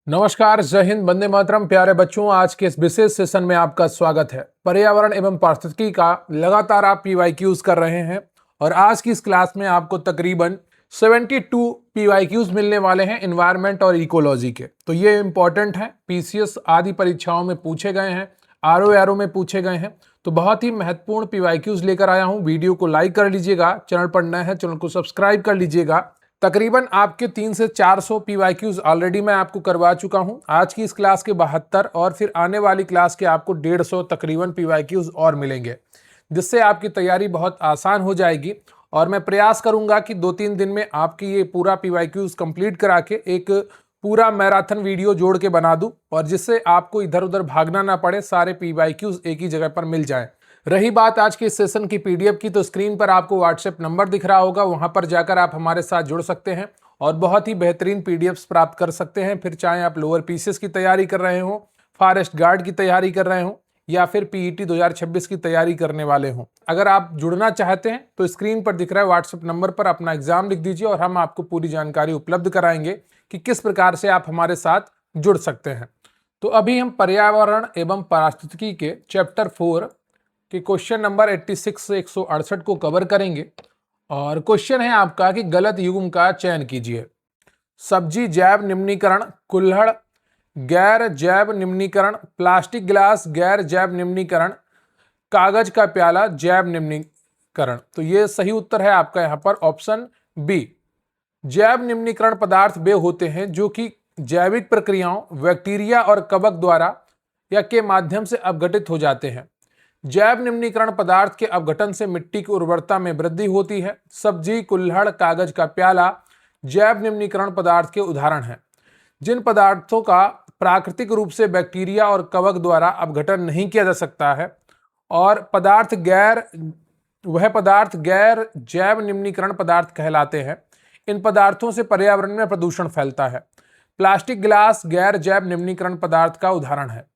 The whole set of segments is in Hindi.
नमस्कार, जय हिंद, वंदे मातरम। प्यारे बच्चों, आज के इस विशेष सेशन में आपका स्वागत है। पर्यावरण एवं पारिस्थितिकी का लगातार आप पीवाईक्यूज कर रहे हैं और आज की इस क्लास में आपको तकरीबन 72 पीवाईक्यूज मिलने वाले हैं एनवायरनमेंट और इकोलॉजी के। तो ये इंपॉर्टेंट है, पीसीएस आदि परीक्षाओं में पूछे गए हैं, आरओ एरो में पूछे गए हैं। तो बहुत ही महत्वपूर्ण पीवाईक्यूज लेकर आया हूं। वीडियो को लाइक कर लीजिएगा, चैनल पर नए हैं चैनल को सब्सक्राइब कर लीजिएगा। तकरीबन आपके 300 से 400 पीवाईक्यूज ऑलरेडी मैं आपको करवा चुका हूं। आज की इस क्लास के 72 और फिर आने वाली क्लास के आपको 150 तकरीबन पीवाईक्यूज और मिलेंगे, जिससे आपकी तैयारी बहुत आसान हो जाएगी। और मैं प्रयास करूंगा कि 2-3 दिन में आपकी ये पूरा पीवाईक्यूज कंप्लीट करा के एक पूरा मैराथन वीडियो जोड़ के बना दूं, और जिससे आपको इधर उधर भागना ना पड़े, सारे पीवाईक्यूज एक ही जगह पर मिल जाएं। रही बात आज के इस सेशन की पीडीएफ की, तो स्क्रीन पर आपको व्हाट्सएप नंबर दिख रहा होगा, वहां पर जाकर आप हमारे साथ जुड़ सकते हैं और बहुत ही बेहतरीन पीडीएफ्स प्राप्त कर सकते हैं। फिर चाहे आप लोअर पीसीएस की तैयारी कर रहे हो, फॉरेस्ट गार्ड की तैयारी कर रहे हो, या फिर पीईटी 2026 की तैयारी करने वाले हो। अगर आप जुड़ना चाहते हैं तो स्क्रीन पर दिख रहा है व्हाट्सएप नंबर पर अपना एग्जाम लिख दीजिए और हम आपको पूरी जानकारी उपलब्ध कराएंगे कि किस प्रकार से आप हमारे साथ जुड़ सकते हैं। तो अभी हम पर्यावरण एवं पारिस्थितिकी के चैप्टर 4 कि क्वेश्चन नंबर 86 से 168 को कवर करेंगे। और क्वेश्चन है आपका कि गलत युग्म का चयन कीजिए। सब्जी जैव निम्नीकरण, कुल्हड़ गैर जैव निम्नीकरण, प्लास्टिक गिलास गैर जैव निम्नीकरण, कागज का प्याला जैव निम्नीकरण। तो ये सही उत्तर है आपका यहाँ पर ऑप्शन बी। जैव निम्नीकरण पदार्थ वे होते हैं जो कि जैविक प्रक्रियाओं, बैक्टीरिया और कवक द्वारा या के माध्यम से अपघटित हो जाते हैं। जैव निम्नीकरण पदार्थ के अपघटन से मिट्टी की उर्वरता में वृद्धि होती है। सब्जी, कुल्हड़, कागज का प्याला जैव निम्नीकरण पदार्थ के उदाहरण हैं। जिन पदार्थों का प्राकृतिक रूप से बैक्टीरिया और कवक द्वारा अपघटन नहीं किया जा सकता है और वह पदार्थ गैर जैव निम्नीकरण पदार्थ कहलाते हैं। इन पदार्थों से पर्यावरण में प्रदूषण फैलता है। प्लास्टिक गिलास गैर जैव निम्नीकरण पदार्थ का उदाहरण है।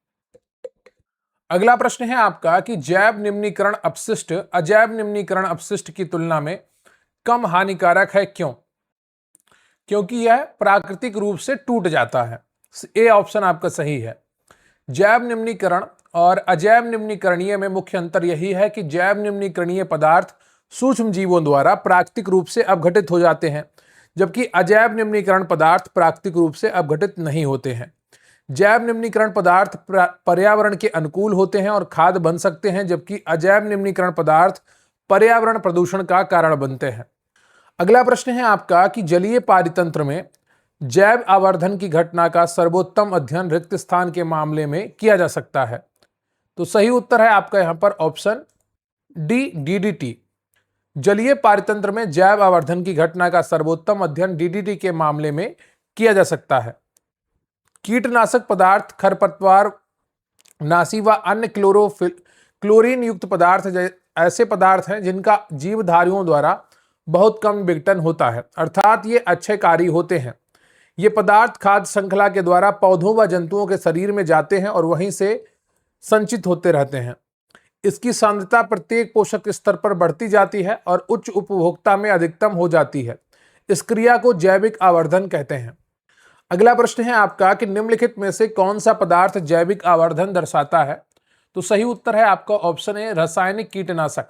अगला प्रश्न है आपका कि जैव निम्नीकरण अपशिष्ट अजैव निम्नीकरण अपशिष्ट की तुलना में कम हानिकारक है, क्यों? क्योंकि यह प्राकृतिक रूप से टूट जाता है। ए ऑप्शन आपका सही है। जैव निम्नीकरण और अजैव निम्नीकरणीय में मुख्य अंतर यही है कि जैव निम्नीकरणीय पदार्थ सूक्ष्म जीवों द्वारा प्राकृतिक रूप से अपघटित हो जाते हैं, जबकि अजैव निम्नीकरण पदार्थ प्राकृतिक रूप से अपघटित नहीं होते हैं। जैव निम्नीकरण पदार्थ पर्यावरण के अनुकूल होते हैं और खाद बन सकते हैं, जबकि अजैव निम्नीकरण पदार्थ पर्यावरण प्रदूषण का कारण बनते हैं। अगला प्रश्न है आपका कि जलीय पारितंत्र में जैव आवर्धन की घटना का सर्वोत्तम अध्ययन रिक्त स्थान के मामले में किया जा सकता है। तो सही उत्तर है आपका यहां पर ऑप्शन डी, डीडीटी। जलीय पारितंत्र में जैव आवर्धन की घटना का सर्वोत्तम अध्ययन डीडीटी के मामले में किया जा सकता है। कीटनाशक पदार्थ, खरपतवार नाशी व अन्य क्लोरीन युक्त पदार्थ ऐसे पदार्थ हैं जिनका जीवधारियों द्वारा बहुत कम विघटन होता है, अर्थात ये अच्छेकारी होते हैं। ये पदार्थ खाद्य श्रृंखला के द्वारा पौधों व जंतुओं के शरीर में जाते हैं और वहीं से संचित होते रहते हैं। इसकी सांद्रता प्रत्येक पोषक स्तर पर बढ़ती जाती है और उच्च उपभोक्ता में अधिकतम हो जाती है। इस क्रिया को जैविक आवर्धन कहते हैं। अगला प्रश्न है आपका कि निम्नलिखित में से कौन सा पदार्थ जैविक आवर्धन दर्शाता है? तो सही उत्तर है आपका ऑप्शन ए, रासायनिक कीटनाशक।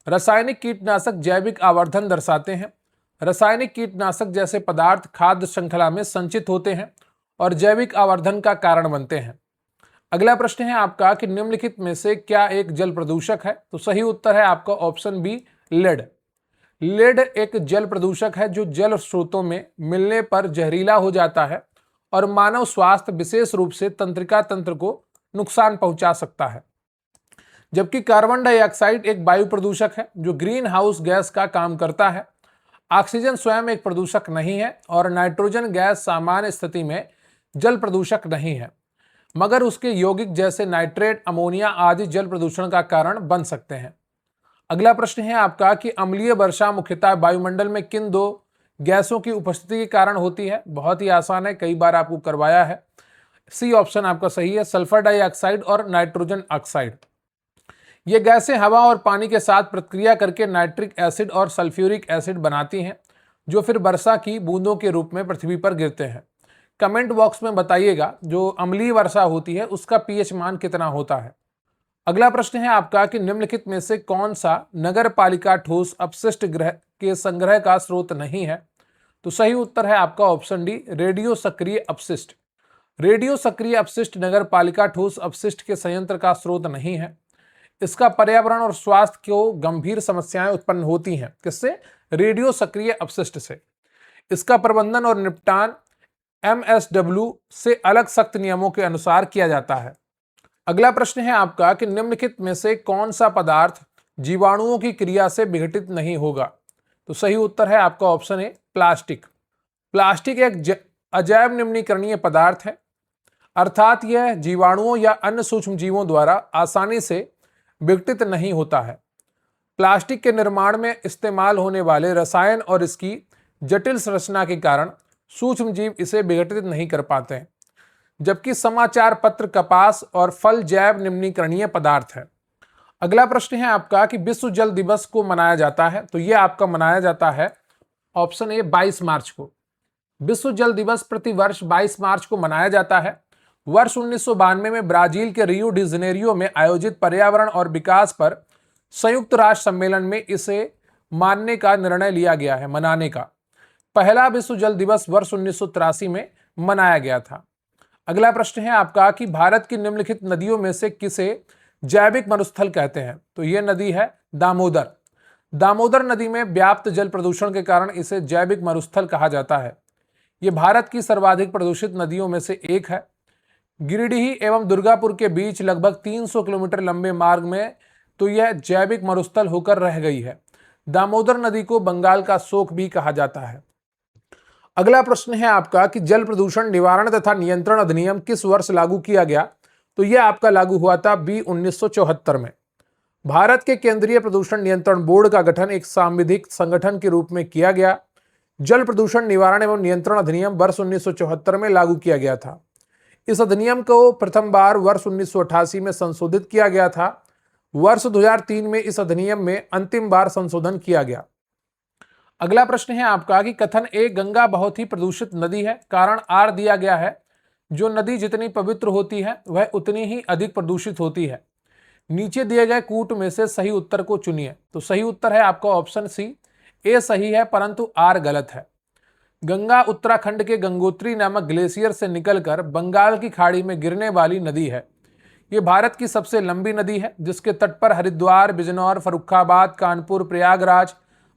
रासायनिक कीटनाशक जैविक आवर्धन दर्शाते हैं। रासायनिक कीटनाशक जैसे पदार्थ खाद्य श्रृंखला में संचित होते हैं और जैविक आवर्धन का कारण बनते हैं। अगला प्रश्न है आपका कि निम्नलिखित में से क्या एक जल प्रदूषक है? तो सही उत्तर है आपका ऑप्शन बी, लेड। लेड एक जल प्रदूषक है जो जल स्रोतों में मिलने पर जहरीला हो जाता है और मानव स्वास्थ्य, विशेष रूप से तंत्रिका तंत्र को नुकसान पहुंचा सकता है। जबकि कार्बन डाइऑक्साइड एक वायु प्रदूषक है जो ग्रीन हाउस गैस का काम करता है। ऑक्सीजन स्वयं एक प्रदूषक नहीं है और नाइट्रोजन गैस सामान्य स्थिति में जल प्रदूषक नहीं है, मगर उसके यौगिक जैसे नाइट्रेट, अमोनिया आदि जल प्रदूषण का कारण बन सकते हैं। अगला प्रश्न है आपका कि अम्लीय वर्षा मुख्यतः वायुमंडल में किन दो गैसों की उपस्थिति के कारण होती है? बहुत ही आसान है, कई बार आपको करवाया है। सी ऑप्शन आपका सही है, सल्फर डाइऑक्साइड और नाइट्रोजन ऑक्साइड। ये गैसें हवा और पानी के साथ प्रतिक्रिया करके नाइट्रिक एसिड और सल्फ्यूरिक एसिड बनाती हैं, जो फिर वर्षा की बूंदों के रूप में पृथ्वी पर गिरते हैं। कमेंट बॉक्स में बताइएगा जो अम्लीय वर्षा होती है उसका पीएच मान कितना होता है। अगला प्रश्न है आपका कि निम्नलिखित में से कौन सा नगर पालिका ठोस अपशिष्ट गृह के संग्रह का स्रोत नहीं है। तो सही उत्तर है आपका ऑप्शन डी, रेडियो सक्रिय अपशिष्ट। रेडियो सक्रिय अपशिष्ट नगर पालिका ठोस अपशिष्ट के संयंत्र का स्रोत नहीं है। इसका पर्यावरण और स्वास्थ्य को गंभीर समस्याएं उत्पन्न होती हैं। किससे? रेडियो सक्रिय अपशिष्ट से। इसका प्रबंधन और निपटान MSW से अलग सख्त नियमों के अनुसार किया जाता है। अगला प्रश्न है आपका कि निम्नलिखित में से कौन सा पदार्थ जीवाणुओं की क्रिया से विघटित नहीं होगा। तो सही उत्तर है आपका ऑप्शन ए, प्लास्टिक। प्लास्टिक एक अजैव निम्नीकरणीय पदार्थ है, अर्थात यह जीवाणुओं या अन्य सूक्ष्म जीवों द्वारा आसानी से विघटित नहीं होता है। प्लास्टिक के निर्माण में इस्तेमाल होने वाले रसायन और इसकी जटिल संरचना के कारण सूक्ष्म जीव इसे विघटित नहीं कर पाते हैं, जबकि समाचार पत्र, कपास और फल जैव निम्नीकरणीय पदार्थ है। अगला प्रश्न है आपका कि विश्व जल दिवस को मनाया जाता है। तो यह आपका मनाया जाता है ऑप्शन ए, 22 मार्च को। विश्व जल दिवस प्रतिवर्ष 22 मार्च को मनाया जाता है। वर्ष 1992 में ब्राजील के रियो डी जनेरियो में आयोजित पर्यावरण और विकास पर संयुक्त राष्ट्र सम्मेलन में इसे मानने का निर्णय लिया गया है, मनाने का। पहला विश्व जल दिवस वर्ष 1983 में मनाया गया था। अगला प्रश्न है आपका कि भारत की निम्नलिखित नदियों में से किसे जैविक मरुस्थल कहते हैं। तो यह नदी है दामोदर। दामोदर नदी में व्याप्त जल प्रदूषण के कारण इसे जैविक मरुस्थल कहा जाता है। यह भारत की सर्वाधिक प्रदूषित नदियों में से एक है। गिरिडीह एवं दुर्गापुर के बीच लगभग 300 किलोमीटर लंबे मार्ग में तो यह जैविक मरुस्थल होकर रह गई है। दामोदर नदी को बंगाल का शोक भी कहा जाता है। अगला प्रश्न है आपका कि जल प्रदूषण निवारण तथा नियंत्रण अधिनियम किस वर्ष लागू किया गया। तो यह आपका लागू हुआ था 1974 में। भारत के केंद्रीय प्रदूषण नियंत्रण बोर्ड का गठन एक सांविधिक संगठन के रूप में किया गया। जल प्रदूषण निवारण एवं नियंत्रण अधिनियम वर्ष 1974 में लागू किया गया था। इस अधिनियम को प्रथम बार वर्ष 1988 में संशोधित किया गया था। वर्ष 2003 में इस अधिनियम में अंतिम बार संशोधन किया गया। अगला प्रश्न है आपका कि कथन ए, गंगा बहुत ही प्रदूषित नदी है, कारण आर दिया गया है। जो नदी जितनी पवित्र होती है वह उतनी ही अधिक प्रदूषित होती है। नीचे दिए गए कूट में से सही उत्तर को चुनिए। तो सही उत्तर है आपका ऑप्शन सी, ए सही है परंतु आर गलत है। गंगा उत्तराखंड के गंगोत्री नामक ग्लेशियर से निकलकर बंगाल की खाड़ी में गिरने वाली नदी है। ये भारत की सबसे लंबी नदी है, जिसके तट पर हरिद्वार, बिजनौर, फर्रुखाबाद, कानपुर, प्रयागराज,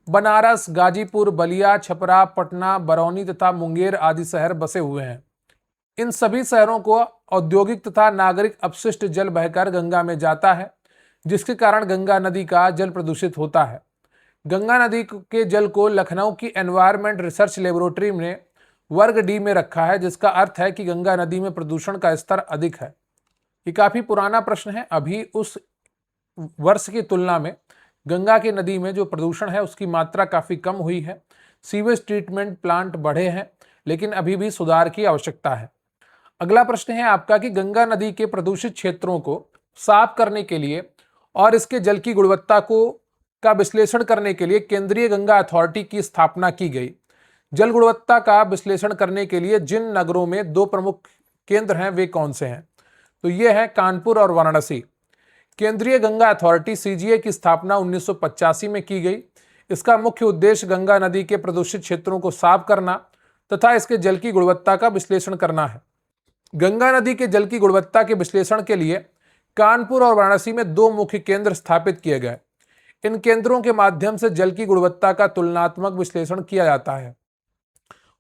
बनारस, गाजीपुर, बलिया, छपरा, पटना, बरौनी तथा मुंगेर आदि शहर बसे हुए हैं। इन सभी शहरों को औद्योगिक तथा नागरिक अपशिष्ट जल बहकर गंगा में जाता है, जिसके कारण गंगा नदी का जल प्रदूषित होता है। गंगा नदी के जल को लखनऊ की एनवायरमेंट रिसर्च लेबोरेटरी ने वर्ग डी में रखा है, जिसका अर्थ है कि गंगा नदी में प्रदूषण का स्तर अधिक है। ये काफी पुराना प्रश्न है। अभी उस वर्ष की तुलना में गंगा की नदी में जो प्रदूषण है उसकी मात्रा काफी कम हुई है। सीवेज ट्रीटमेंट प्लांट बढ़े हैं, लेकिन अभी भी सुधार की आवश्यकता है। अगला प्रश्न है आपका कि गंगा नदी के प्रदूषित क्षेत्रों को साफ करने के लिए और इसके जल की गुणवत्ता का विश्लेषण करने के लिए केंद्रीय गंगा अथॉरिटी की स्थापना की गई। जल गुणवत्ता का विश्लेषण करने के लिए जिन नगरों में 2 प्रमुख केंद्र हैं वे कौन से हैं। तो ये है कानपुर और वाराणसी। केंद्रीय गंगा अथॉरिटी CGA की स्थापना 1985 में की गई। इसका मुख्य उद्देश्य गंगा नदी के प्रदूषित क्षेत्रों को साफ करना तथा इसके जल की गुणवत्ता का विश्लेषण करना है। गंगा नदी के जल की गुणवत्ता के विश्लेषण के लिए कानपुर और वाराणसी में 2 मुख्य केंद्र स्थापित किए गए। इन केंद्रों के माध्यम से जल की गुणवत्ता का तुलनात्मक विश्लेषण किया जाता है।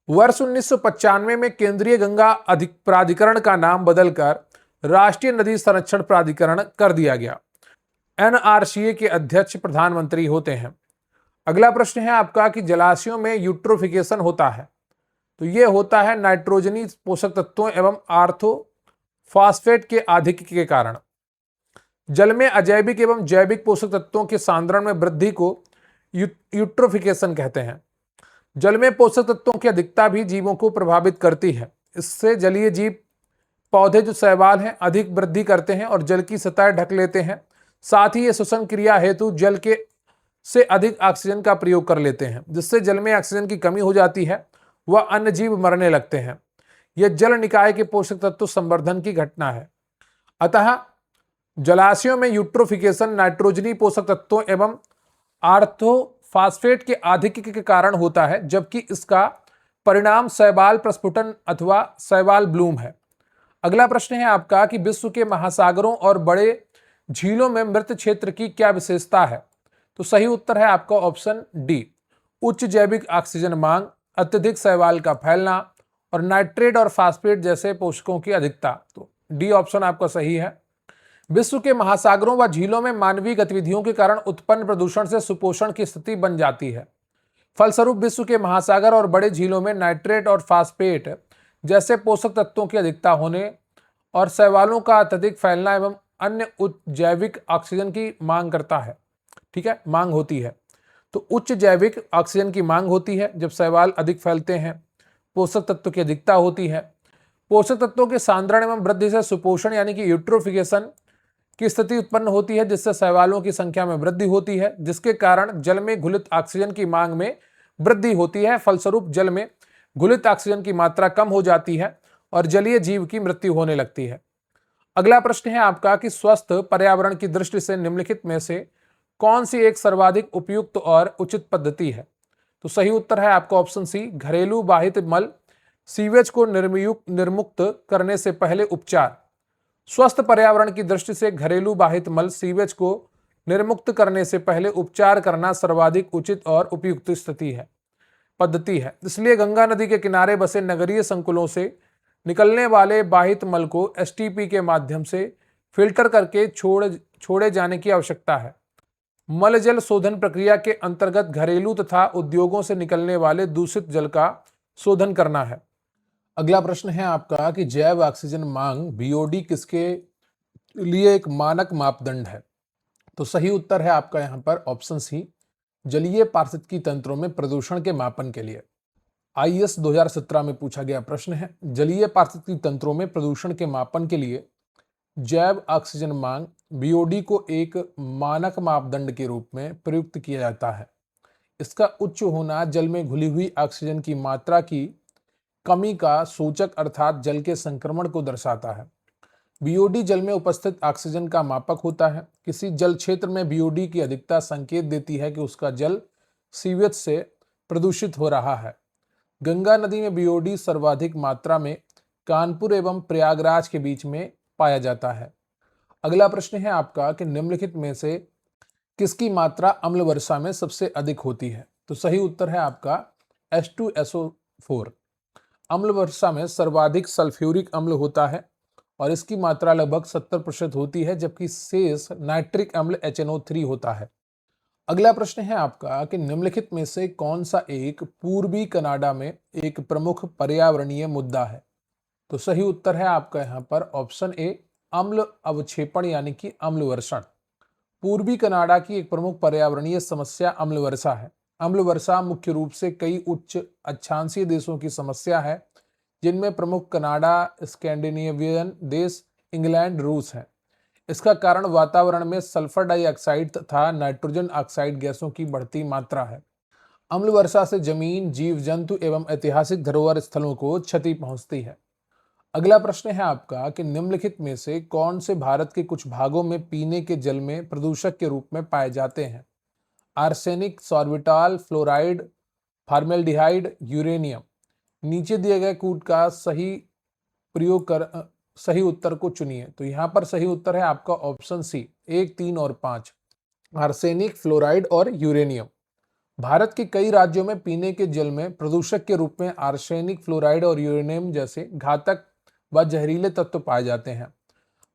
वर्ष 1995 में केंद्रीय गंगा प्राधिकरण का नाम बदलकर राष्ट्रीय नदी संरक्षण प्राधिकरण कर दिया गया। NRCA के अध्यक्ष प्रधानमंत्री होते हैं। अगला प्रश्न है आपका कि जलाशयों में यूट्रोफिकेशन होता है। तो यह होता है नाइट्रोजनी पोषक तत्वों एवं आर्थोफॉस्फेट के आधिक्य के कारण। जल में अजैविक एवं जैविक पोषक तत्वों के सांद्रण में वृद्धि को यूट्रोफिकेशन कहते हैं। जल में पोषक तत्वों की अधिकता भी जीवों को प्रभावित करती है। इससे जलीय जीव, पौधे जो शैवाल हैं, अधिक वृद्धि करते हैं और जल की सतह ढक लेते हैं। साथ ही ये श्वसन क्रिया हेतु जल के से अधिक ऑक्सीजन का प्रयोग कर लेते हैं, जिससे जल में ऑक्सीजन की कमी हो जाती है, वह अन्य जीव मरने लगते हैं। यह जल निकाय के पोषक तत्व संवर्धन की घटना है। अतः जलाशयों में यूट्रोफिकेशन नाइट्रोजनी पोषक तत्वों एवं आर्थोफास्फेट के आधिक्य के कारण होता है, जबकि इसका परिणाम शैवाल प्रस्फुटन अथवा शैवाल ब्लूम है। अगला प्रश्न है आपका कि विश्व के महासागरों और बड़े झीलों में मृत क्षेत्र की क्या विशेषता है? तो सही उत्तर है आपका ऑप्शन डी, उच्च जैविक ऑक्सीजन मांग, अत्यधिक शैवाल का फैलना और नाइट्रेट और फास्फेट जैसे पोषकों की अधिकता। तो डी ऑप्शन आपका सही है। विश्व के महासागरों व झीलों में मानवीय गतिविधियों के कारण उत्पन्न प्रदूषण से सुपोषण की स्थिति बन जाती है। फलस्वरूप विश्व के महासागर और बड़े झीलों में नाइट्रेट और फास्फेट जैसे पोषक तत्वों की अधिकता होने और शैवालों का अत्यधिक फैलना एवं अन्य उच्च जैविक ऑक्सीजन की मांग करता है। ठीक है, मांग होती है। तो उच्च जैविक ऑक्सीजन की मांग होती है जब शैवाल अधिक फैलते हैं, पोषक तत्व की अधिकता होती है, पोषक तत्वों के सांद्रण एवं वृद्धि से सुपोषण यानी कि यूट्रोफिकेशन की स्थिति उत्पन्न होती है, जिससे शैवालों की संख्या में वृद्धि होती है, जिसके कारण जल में घुलित ऑक्सीजन की मांग में वृद्धि होती है। फलस्वरूप जल में घुलित ऑक्सीजन की मात्रा कम हो जाती है और जलीय जीव की मृत्यु होने लगती है। अगला प्रश्न है आपका कि स्वस्थ पर्यावरण की दृष्टि से निम्नलिखित में से कौन सी एक सर्वाधिक उपयुक्त और उचित पद्धति है? तो सही उत्तर है आपका ऑप्शन सी, घरेलू बाहित मल सीवेज को निर्मुक्त करने से पहले उपचार। स्वस्थ पर्यावरण की दृष्टि से घरेलू बाहित मल सीवेज को निर्मुक्त करने से पहले उपचार करना सर्वाधिक उचित और उपयुक्त पद्धति है। इसलिए गंगा नदी के किनारे बसे नगरीय संकुलों से निकलने वाले बाहित मल को एसटीपी के माध्यम से फिल्टर करके छोड़े जाने की आवश्यकता है। मल जल शोधन प्रक्रिया के अंतर्गत घरेलू तथा उद्योगों से निकलने वाले दूषित जल का शोधन करना है। अगला प्रश्न है आपका कि जैव ऑक्सीजन मांग बीओडी किसके लिए एक मानक मापदंड है? तो सही उत्तर है आपका यहां पर ऑप्शन सी, जलीय पारिस्थितिकी तंत्रों में प्रदूषण के मापन के लिए। आईएएस 2017 में पूछा गया प्रश्न है, जलीय पारिस्थितिकी तंत्रों में प्रदूषण के मापन के लिए जैव ऑक्सीजन मांग बीओडी को एक मानक मापदंड के रूप में प्रयुक्त किया जाता है। इसका उच्च होना जल में घुली हुई ऑक्सीजन की मात्रा की कमी का सूचक अर्थात जल के संक्रमण को दर्शाता है। बीओडी जल में उपस्थित ऑक्सीजन का मापक होता है। किसी जल क्षेत्र में बीओडी की अधिकता संकेत देती है कि उसका जल सीवेज से प्रदूषित हो रहा है। गंगा नदी में बीओडी सर्वाधिक मात्रा में कानपुर एवं प्रयागराज के बीच में पाया जाता है। अगला प्रश्न है आपका कि निम्नलिखित में से किसकी मात्रा अम्ल वर्षा में सबसे अधिक होती है? तो सही उत्तर है आपका H2SO4। अम्ल वर्षा में सर्वाधिक सल्फ्यूरिक अम्ल होता है और इसकी मात्रा लगभग 70% होती है, जबकि शेष नाइट्रिक अम्ल HNO3 होता है। अगला प्रश्न है आपका कि निम्नलिखित में से कौन सा एक पूर्वी कनाडा में एक प्रमुख पर्यावरणीय मुद्दा है? तो सही उत्तर है आपका यहाँ पर ऑप्शन ए, अम्ल अवक्षेपण यानी कि अम्ल वर्षण। पूर्वी कनाडा की एक प्रमुख पर्यावरणीय समस्या अम्ल वर्षा है। अम्ल वर्षा मुख्य रूप से कई उच्च अक्षांशीय देशों की समस्या है, जिनमें प्रमुख कनाडा, स्कैंडिनेवियन देश, इंग्लैंड, रूस है। इसका कारण वातावरण में सल्फर डाइऑक्साइड तथा नाइट्रोजन ऑक्साइड गैसों की बढ़ती मात्रा है। अम्ल वर्षा से जमीन, जीव जंतु एवं ऐतिहासिक धरोहर स्थलों को क्षति पहुंचती है। अगला प्रश्न है आपका कि निम्नलिखित में से कौन से भारत के कुछ भागों में पीने के जल में प्रदूषक के रूप में पाए जाते हैं? Arsenic, sorbitol, fluoride, formaldehyde, uranium. नीचे दिए गए कूट का सही प्रयोग कर सही उत्तर को चुनिए। तो यहाँ पर सही उत्तर है आपका ऑप्शन सी, 1, 3 और 5, आर्सेनिक, फ्लोराइड और यूरेनियम। भारत के कई राज्यों में पीने के जल में प्रदूषक के रूप में आर्सेनिक, फ्लोराइड और यूरेनियम जैसे घातक व जहरीले तत्व पाए जाते हैं।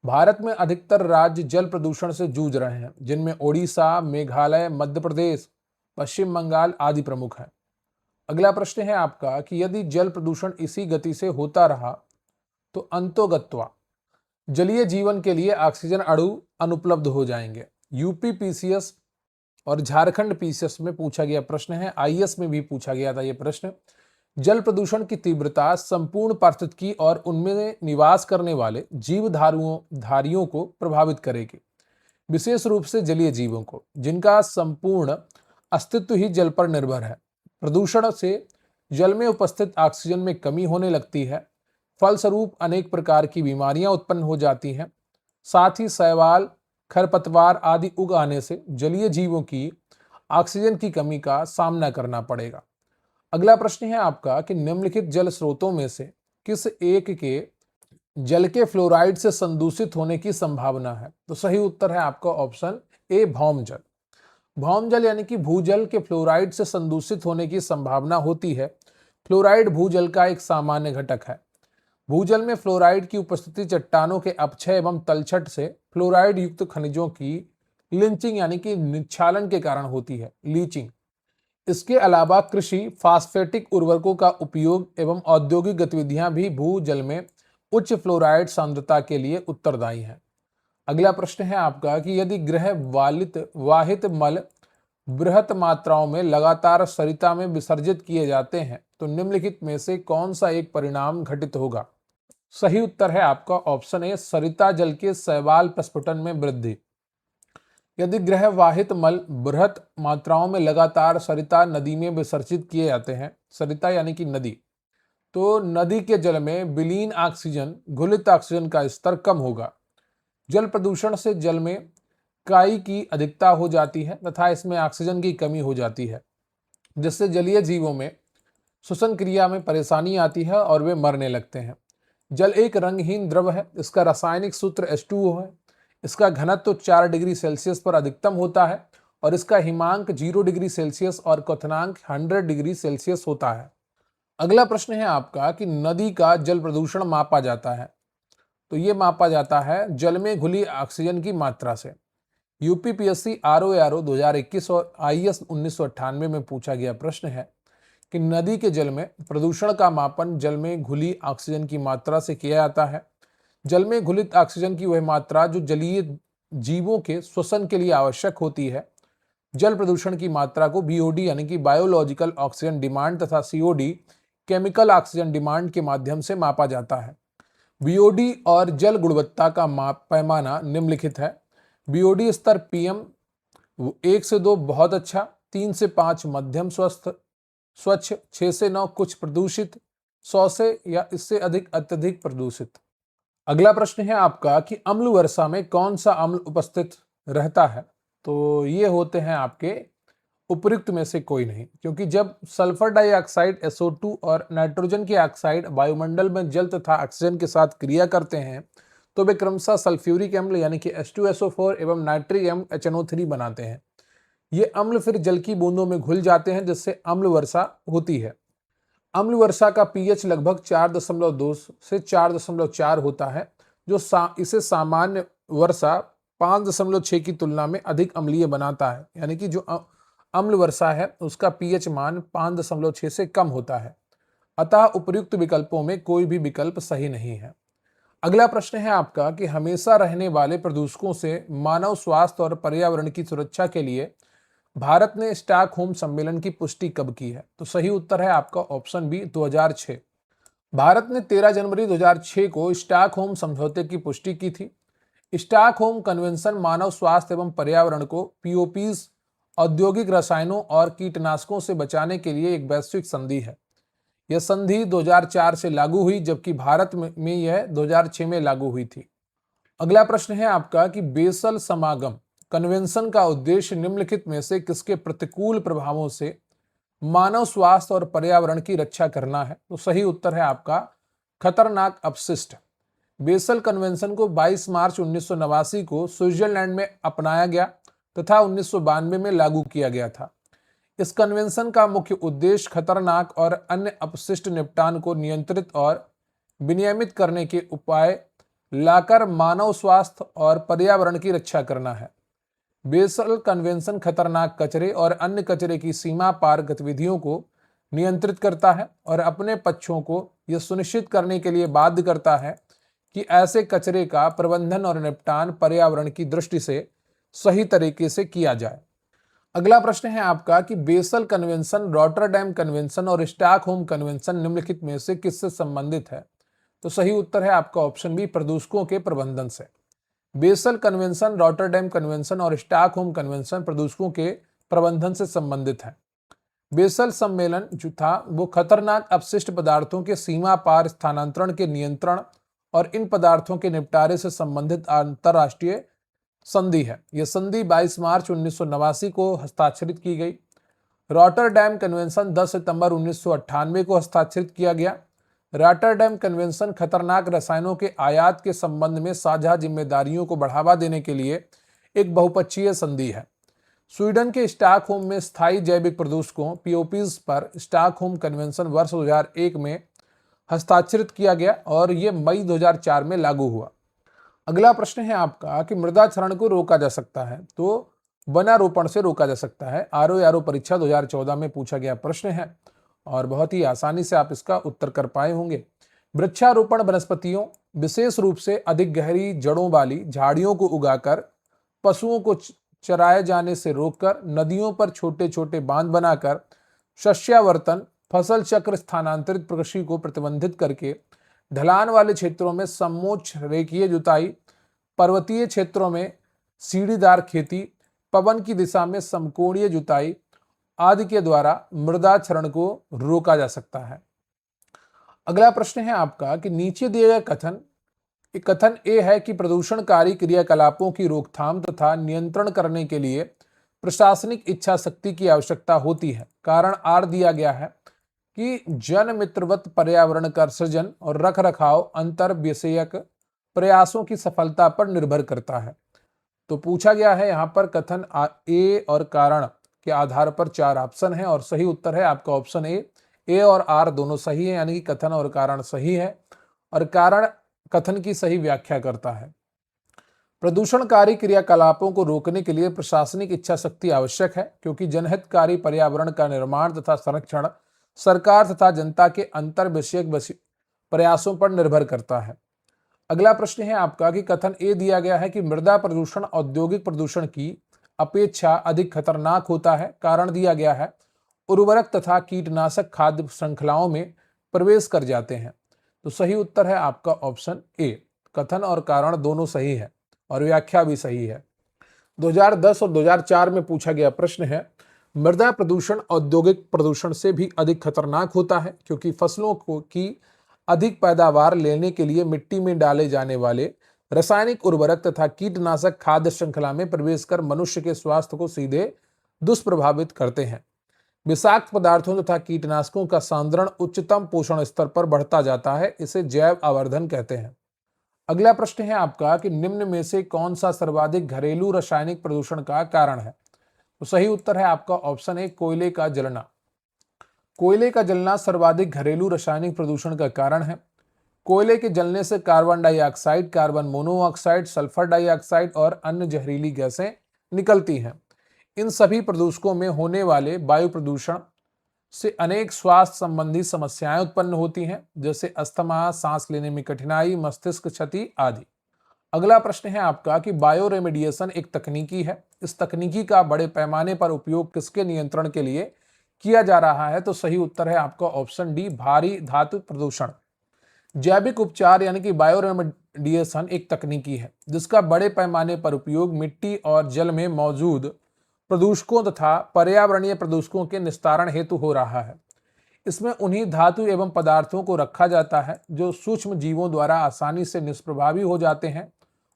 भारत में अधिकतर राज्य जल प्रदूषण से जूझ रहे हैं, जिनमें ओडिशा, मेघालय, मध्य प्रदेश, पश्चिम बंगाल आदि प्रमुख हैं। अगला प्रश्न है आपका कि यदि जल प्रदूषण इसी गति से होता रहा तो अंतोगत्वा जलीय जीवन के लिए ऑक्सीजन अणु अनुपलब्ध हो जाएंगे। यूपी पीसीएस और झारखंड पीसीएस में पूछा गया प्रश्न है, आईएएस में भी पूछा गया था यह प्रश्न। जल प्रदूषण की तीव्रता संपूर्ण पारिस्थितिकी और उनमें निवास करने वाले जीवधारियों को प्रभावित करेगी, विशेष रूप से जलीय जीवों को, जिनका संपूर्ण अस्तित्व ही जल पर निर्भर है। प्रदूषण से जल में उपस्थित ऑक्सीजन में कमी होने लगती है। फलस्वरूप अनेक प्रकार की बीमारियां उत्पन्न हो जाती हैं। साथ ही शैवाल, खरपतवार आदि उग आने से जलीय जीवों की ऑक्सीजन की कमी का सामना करना पड़ेगा। अगला प्रश्न है आपका कि निम्नलिखित जल स्रोतों में से किस एक के जल के फ्लोराइड से संदूषित होने की संभावना है? तो सही उत्तर है आपका ऑप्शन ए, भौम जल। भौम जल यानी कि भूजल के फ्लोराइड से संदूषित होने की संभावना होती है। फ्लोराइड भूजल का एक सामान्य घटक है। भूजल में फ्लोराइड की उपस्थिति चट्टानों के अपक्षय एवं तलछट से फ्लोराइड युक्त खनिजों की लिंचिंग यानी कि निक्षालन के कारण होती है, लीचिंग। इसके अलावा कृषि, फास्फेटिक उर्वरकों का उपयोग एवं औद्योगिक गतिविधियां भी भूजल में उच्च फ्लोराइड सांद्रता के लिए उत्तरदायी हैं। अगला प्रश्न है आपका कि यदि गृह वाहित मल बृहत मात्राओं में लगातार सरिता में विसर्जित किए जाते हैं तो निम्नलिखित में से कौन सा एक परिणाम घटित होगा? सही उत्तर है आपका ऑप्शन ए, सरिता जल के शैवाल प्रस्फुटन में वृद्धि। यदि गृह वाहित मल बृहत मात्राओं में लगातार सरिता नदी में विसर्जित किए जाते हैं, सरिता यानी कि नदी, तो नदी के जल में विलीन ऑक्सीजन, घुलित ऑक्सीजन का स्तर कम होगा। जल प्रदूषण से जल में काई की अधिकता हो जाती है तथा इसमें ऑक्सीजन की कमी हो जाती है, जिससे जलीय जीवों में श्वसन क्रिया में परेशानी आती है और वे मरने लगते हैं। जल एक रंगहीन द्रव है। इसका रासायनिक सूत्र H2O है। इसका घनत्व 4 डिग्री सेल्सियस पर अधिकतम होता है और इसका हिमांक 0 डिग्री सेल्सियस और क्वथनांक 100 डिग्री सेल्सियस होता है। अगला प्रश्न है आपका कि नदी का जल प्रदूषण मापा जाता है, तो ये मापा जाता है जल में घुली ऑक्सीजन की मात्रा से। यूपीपीएससी ROARO 2021 और IAS 1998 में पूछा गया प्रश्न है कि नदी के जल में प्रदूषण का मापन जल में घुली ऑक्सीजन की मात्रा से किया जाता है। जल में घुलित ऑक्सीजन की वह मात्रा जो जलीय जीवों के श्वसन के लिए आवश्यक होती है। जल प्रदूषण की मात्रा को BOD यानी कि बायोलॉजिकल ऑक्सीजन डिमांड तथा COD केमिकल ऑक्सीजन डिमांड के माध्यम से मापा जाता है। BOD और जल गुणवत्ता का पैमाना निम्नलिखित है। BOD स्तर PM 1 से 2 बहुत अच्छा, 3 से 5 मध्यम स्वच्छ, 6 से 9 कुछ प्रदूषित, 100 से या इससे अधिक अत्यधिक प्रदूषित। अगला प्रश्न है आपका कि अम्ल वर्षा में कौन सा अम्ल उपस्थित रहता है? तो ये होते हैं आपके उपयुक्त में से कोई नहीं, क्योंकि जब सल्फर डाइऑक्साइड SO2 और नाइट्रोजन के ऑक्साइड वायुमंडल में जल तथा ऑक्सीजन के साथ क्रिया करते हैं तो वे क्रमशः सल्फ्यूरिक अम्ल यानी कि H2SO4 एवं नाइट्रिक अम्ल HNO3 बनाते हैं। ये अम्ल फिर जल की बूंदों में घुल जाते हैं जिससे अम्ल वर्षा होती है। अम्ल वर्षा का pH लगभग 4.2 से 4.4 होता है, जो इसे सामान्य वर्षा 5.6 की तुलना में अधिक अम्लीय बनाता है। यानी कि जो अम्ल वर्षा है उसका pH मान 5.6 से कम होता है। अतः उपर्युक्त विकल्पों में कोई भी विकल्प सही नहीं है। अगला प्रश्न है आपका कि हमेशा रहने वाले प्रदूषकों से मानव स्वास्थ्य और पर्यावरण की सुरक्षा के लिए भारत ने स्टॉकहोम सम्मेलन की पुष्टि कब की है? तो सही उत्तर है आपका ऑप्शन बी, 2006। भारत ने 13 जनवरी 2006 को स्टॉकहोम समझौते की पुष्टि की थी। स्टॉकहोम कन्वेंशन मानव स्वास्थ्य एवं पर्यावरण को POPs, औद्योगिक रसायनों और कीटनाशकों से बचाने के लिए एक वैश्विक संधि है। यह संधि 2004 से लागू हुई, जबकि भारत में यह 2006 में लागू हुई थी। अगला प्रश्न है आपका कि बेसल समागम कन्वेंशन का उद्देश्य निम्नलिखित में से किसके प्रतिकूल प्रभावों से मानव स्वास्थ्य और पर्यावरण की रक्षा करना है? तो सही उत्तर है आपका खतरनाक अपशिष्ट। बेसल कन्वेंशन को 22 मार्च 1989 को स्विट्जरलैंड में अपनाया गया तथा 1992 में लागू किया गया था। इस कन्वेंशन का मुख्य उद्देश्य खतरनाक और अन्य अपशिष्ट निपटान को नियंत्रित और विनियमित करने के उपाय लाकर मानव स्वास्थ्य और पर्यावरण की रक्षा करना है। बेसल कन्वेंशन खतरनाक कचरे और अन्य कचरे की सीमा पार गतिविधियों को नियंत्रित करता है और अपने पक्षों को यह सुनिश्चित करने के लिए बाध्य करता है कि ऐसे कचरे का प्रबंधन और निपटान पर्यावरण की दृष्टि से सही तरीके से किया जाए। अगला प्रश्न है आपका कि बेसल कन्वेंशन, रॉटरडैम कन्वेंशन और स्टॉकहोम कन्वेंशन निम्नलिखित में से किससे संबंधित है? तो सही उत्तर है आपका ऑप्शन बी, प्रदूषकों के प्रबंधन से। बेसल कन्वेंशन, रॉटरडैम कन्वेंशन और स्टॉकहोम कन्वेंशन प्रदूषकों के प्रबंधन से संबंधित है। बेसल सम्मेलन जो था वो खतरनाक अपशिष्ट पदार्थों के सीमा पार स्थानांतरण के नियंत्रण और इन पदार्थों के निपटारे से संबंधित अंतरराष्ट्रीय संधि है। यह संधि 22 मार्च 1989 को हस्ताक्षरित की गई। रॉटरडैम कन्वेंशन 10 सितंबर 1998 को हस्ताक्षरित किया गया। रॉटरडैम कन्वेंशन खतरनाक रसायनों के आयात के संबंध में साझा जिम्मेदारियों को बढ़ावा देने के लिए एक बहुपक्षीय संधि है। स्वीडन के स्टॉकहोम में स्थायी जैविक प्रदूषकों पीओपीज पर स्टॉकहोम कन्वेंशन वर्ष 2001 में हस्ताक्षरित किया गया और ये मई 2004 में लागू हुआ। अगला प्रश्न है आपका कि मृदा क्षरण को रोका जा सकता है, तो वनारोपण से रोका जा सकता है। आरओ परीक्षा 2014 में पूछा गया प्रश्न है और बहुत ही आसानी से आप इसका उत्तर कर पाए होंगे। वृक्षारोपण वनस्पतियों, विशेष रूप से अधिक गहरी जड़ों वाली झाड़ियों को उगाकर, पशुओं को चराए जाने से रोककर, नदियों पर छोटे छोटे बांध बनाकर, शस्यावर्तन, फसल चक्र, स्थानांतरित कृषि को प्रतिबंधित करके, ढलान वाले क्षेत्रों में समोच्च रेखीय जुताई, पर्वतीय क्षेत्रों में सीढ़ीदार खेती, पवन की दिशा में समकोणीय जुताई आदि के द्वारा मृदा क्षरण को रोका जा सकता है। अगला प्रश्न है आपका कि नीचे दिए गए कथन ए है कि प्रदूषणकारी क्रियाकलापों की रोकथाम तथा नियंत्रण करने के लिए प्रशासनिक इच्छा शक्ति की आवश्यकता होती है। कारण आर दिया गया है कि जन मित्रवत पर्यावरण का सृजन और रखरखाव अंतर विषयक प्रयासों की सफलता पर निर्भर करता है। तो पूछा गया है यहाँ पर कथन ए और कारण के आधार पर 4 ऑप्शन है और सही उत्तर है आपका ऑप्शन ए और आर दोनों सही है, यानी कि कथन और कारण सही है और कारण कथन की सही व्याख्या करता है। प्रदूषणकारी क्रियाकलापों को रोकने के लिए प्रशासनिक इच्छा शक्ति आवश्यक है, क्योंकि जनहितकारी पर्यावरण का निर्माण तथा संरक्षण सरकार तथा जनता के अंतर विषयक प्रयासों पर निर्भर करता है। अगला प्रश्न है आपका कि कथन ए दिया गया है कि मृदा प्रदूषण औद्योगिक प्रदूषण की अपेक्षा अधिक खतरनाक होता है। कारण दिया गया है उर्वरक तथा कीटनाशक खाद्य श्रृंखलाओं में प्रवेश कर जाते हैं। तो सही उत्तर है आपका ऑप्शन ए। कथन और कारण दोनों सही है और व्याख्या भी सही है। 2010 और 2004 में पूछा गया प्रश्न है मृदा प्रदूषण औद्योगिक प्रदूषण से भी अधिक खतरनाक होता है, क्योंकि फसलों की अधिक पैदावार लेने के लिए मिट्टी में डाले जाने वाले रासायनिक उर्वरक तथा कीटनाशक खाद्य श्रृंखला में प्रवेश कर मनुष्य के स्वास्थ्य को सीधे दुष्प्रभावित करते हैं। विषाक्त पदार्थों तथा कीटनाशकों का सांद्रण उच्चतम पोषण स्तर पर बढ़ता जाता है, इसे जैव आवर्धन कहते हैं। अगला प्रश्न है आपका कि निम्न में से कौन सा सर्वाधिक घरेलू रासायनिक प्रदूषण का कारण है। तो सही उत्तर है आपका ऑप्शन ए कोयले का जलना। कोयले का जलना सर्वाधिक घरेलू रासायनिक प्रदूषण का कारण है। कोयले के जलने से carbon dioxide, carbon monoxide, sulphur dioxide और अन्य जहरीली गैसें निकलती हैं। इन सभी प्रदूषकों में होने वाले वायु प्रदूषण से अनेक स्वास्थ्य संबंधी समस्याएं उत्पन्न होती हैं, जैसे अस्थमा, सांस लेने में कठिनाई, मस्तिष्क क्षति आदि। अगला प्रश्न है आपका कि बायो रेमेडिएशन एक तकनीकी है। इस तकनीकी का बड़े पैमाने पर उपयोग किसके नियंत्रण के लिए किया जा रहा है। तो सही उत्तर है आपका ऑप्शन डी भारी धातु प्रदूषण। जैविक उपचार यानी कि बायो रेमेडिएशन एक तकनीकी है जिसका बड़े पैमाने पर उपयोग मिट्टी और जल में मौजूद प्रदूषकों तथा पर्यावरणीय प्रदूषकों के निस्तारण हेतु हो रहा है। इसमें उन्हीं धातु एवं पदार्थों को रखा जाता है जो सूक्ष्म जीवों द्वारा आसानी से निष्प्रभावी हो जाते हैं।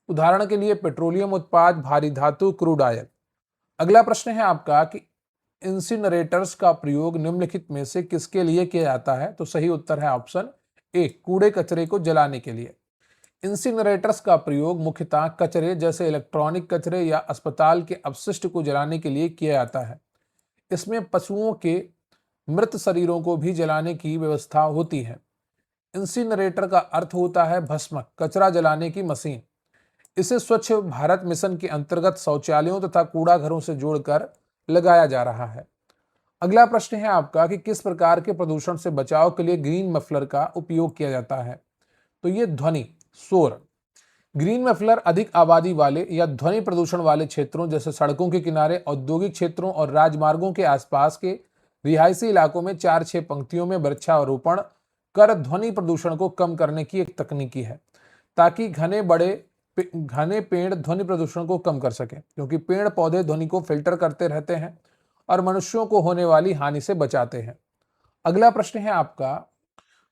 उदाहरण के लिए पेट्रोलियम उत्पाद, भारी धातु, क्रूड ऑयल। अगला प्रश्न है आपका कि इंसिनरेटर्स का प्रयोग निम्नलिखित में से किसके लिए किया जाता है। तो सही उत्तर है ऑप्शन ए कूड़े कचरे को जलाने के लिए। इंसिनरेटर्स का प्रयोग मुख्यतः कचरे जैसे इलेक्ट्रॉनिक कचरे या अस्पताल के अपशिष्ट को जलाने के लिए किया जाता है। इसमें पशुओं के मृत शरीरों को भी जलाने की व्यवस्था होती है। इंसिनरेटर का अर्थ होता है भस्मक, कचरा जलाने की मशीन। इसे स्वच्छ भारत मिशन के अंतर्गत शौचालयों तथा कूड़ा घरों से जोड़कर लगाया जा रहा है। अगला प्रश्न है आपका कि किस प्रकार के प्रदूषण से बचाव के लिए ग्रीन मफलर का उपयोग किया जाता है। तो ये ध्वनि, शोर। ग्रीन मफलर अधिक आबादी वाले या ध्वनि प्रदूषण वाले क्षेत्रों जैसे सड़कों के किनारे, औद्योगिक क्षेत्रों और राजमार्गों के आसपास के रिहायशी इलाकों में 4-6 पंक्तियों में वृक्षारोपण कर ध्वनि प्रदूषण को कम करने की एक तकनीकी है, ताकि घने पेड़ ध्वनि प्रदूषण को कम कर सके, क्योंकि पेड़ पौधे ध्वनि को फिल्टर करते रहते हैं और मनुष्यों को होने वाली हानि से बचाते हैं। अगला प्रश्न है आपका,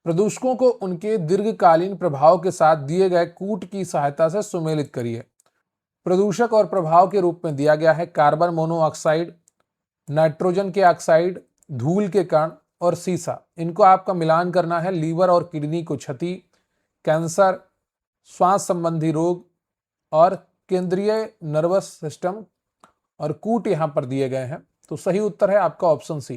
प्रदूषकों को उनके दीर्घकालीन प्रभाव के साथ दिए गए कूट की सहायता से सुमेलित करिए। प्रदूषक और प्रभाव के रूप में दिया गया है कार्बन मोनोऑक्साइड, नाइट्रोजन के ऑक्साइड, धूल के कण और सीसा। इनको आपका मिलान करना है। लीवर और किडनी को क्षति, कैंसर, श्वास संबंधी रोग और केंद्रीय नर्वस सिस्टम और कूट यहां पर दिए गए हैं। तो सही उत्तर है आपका ऑप्शन सी।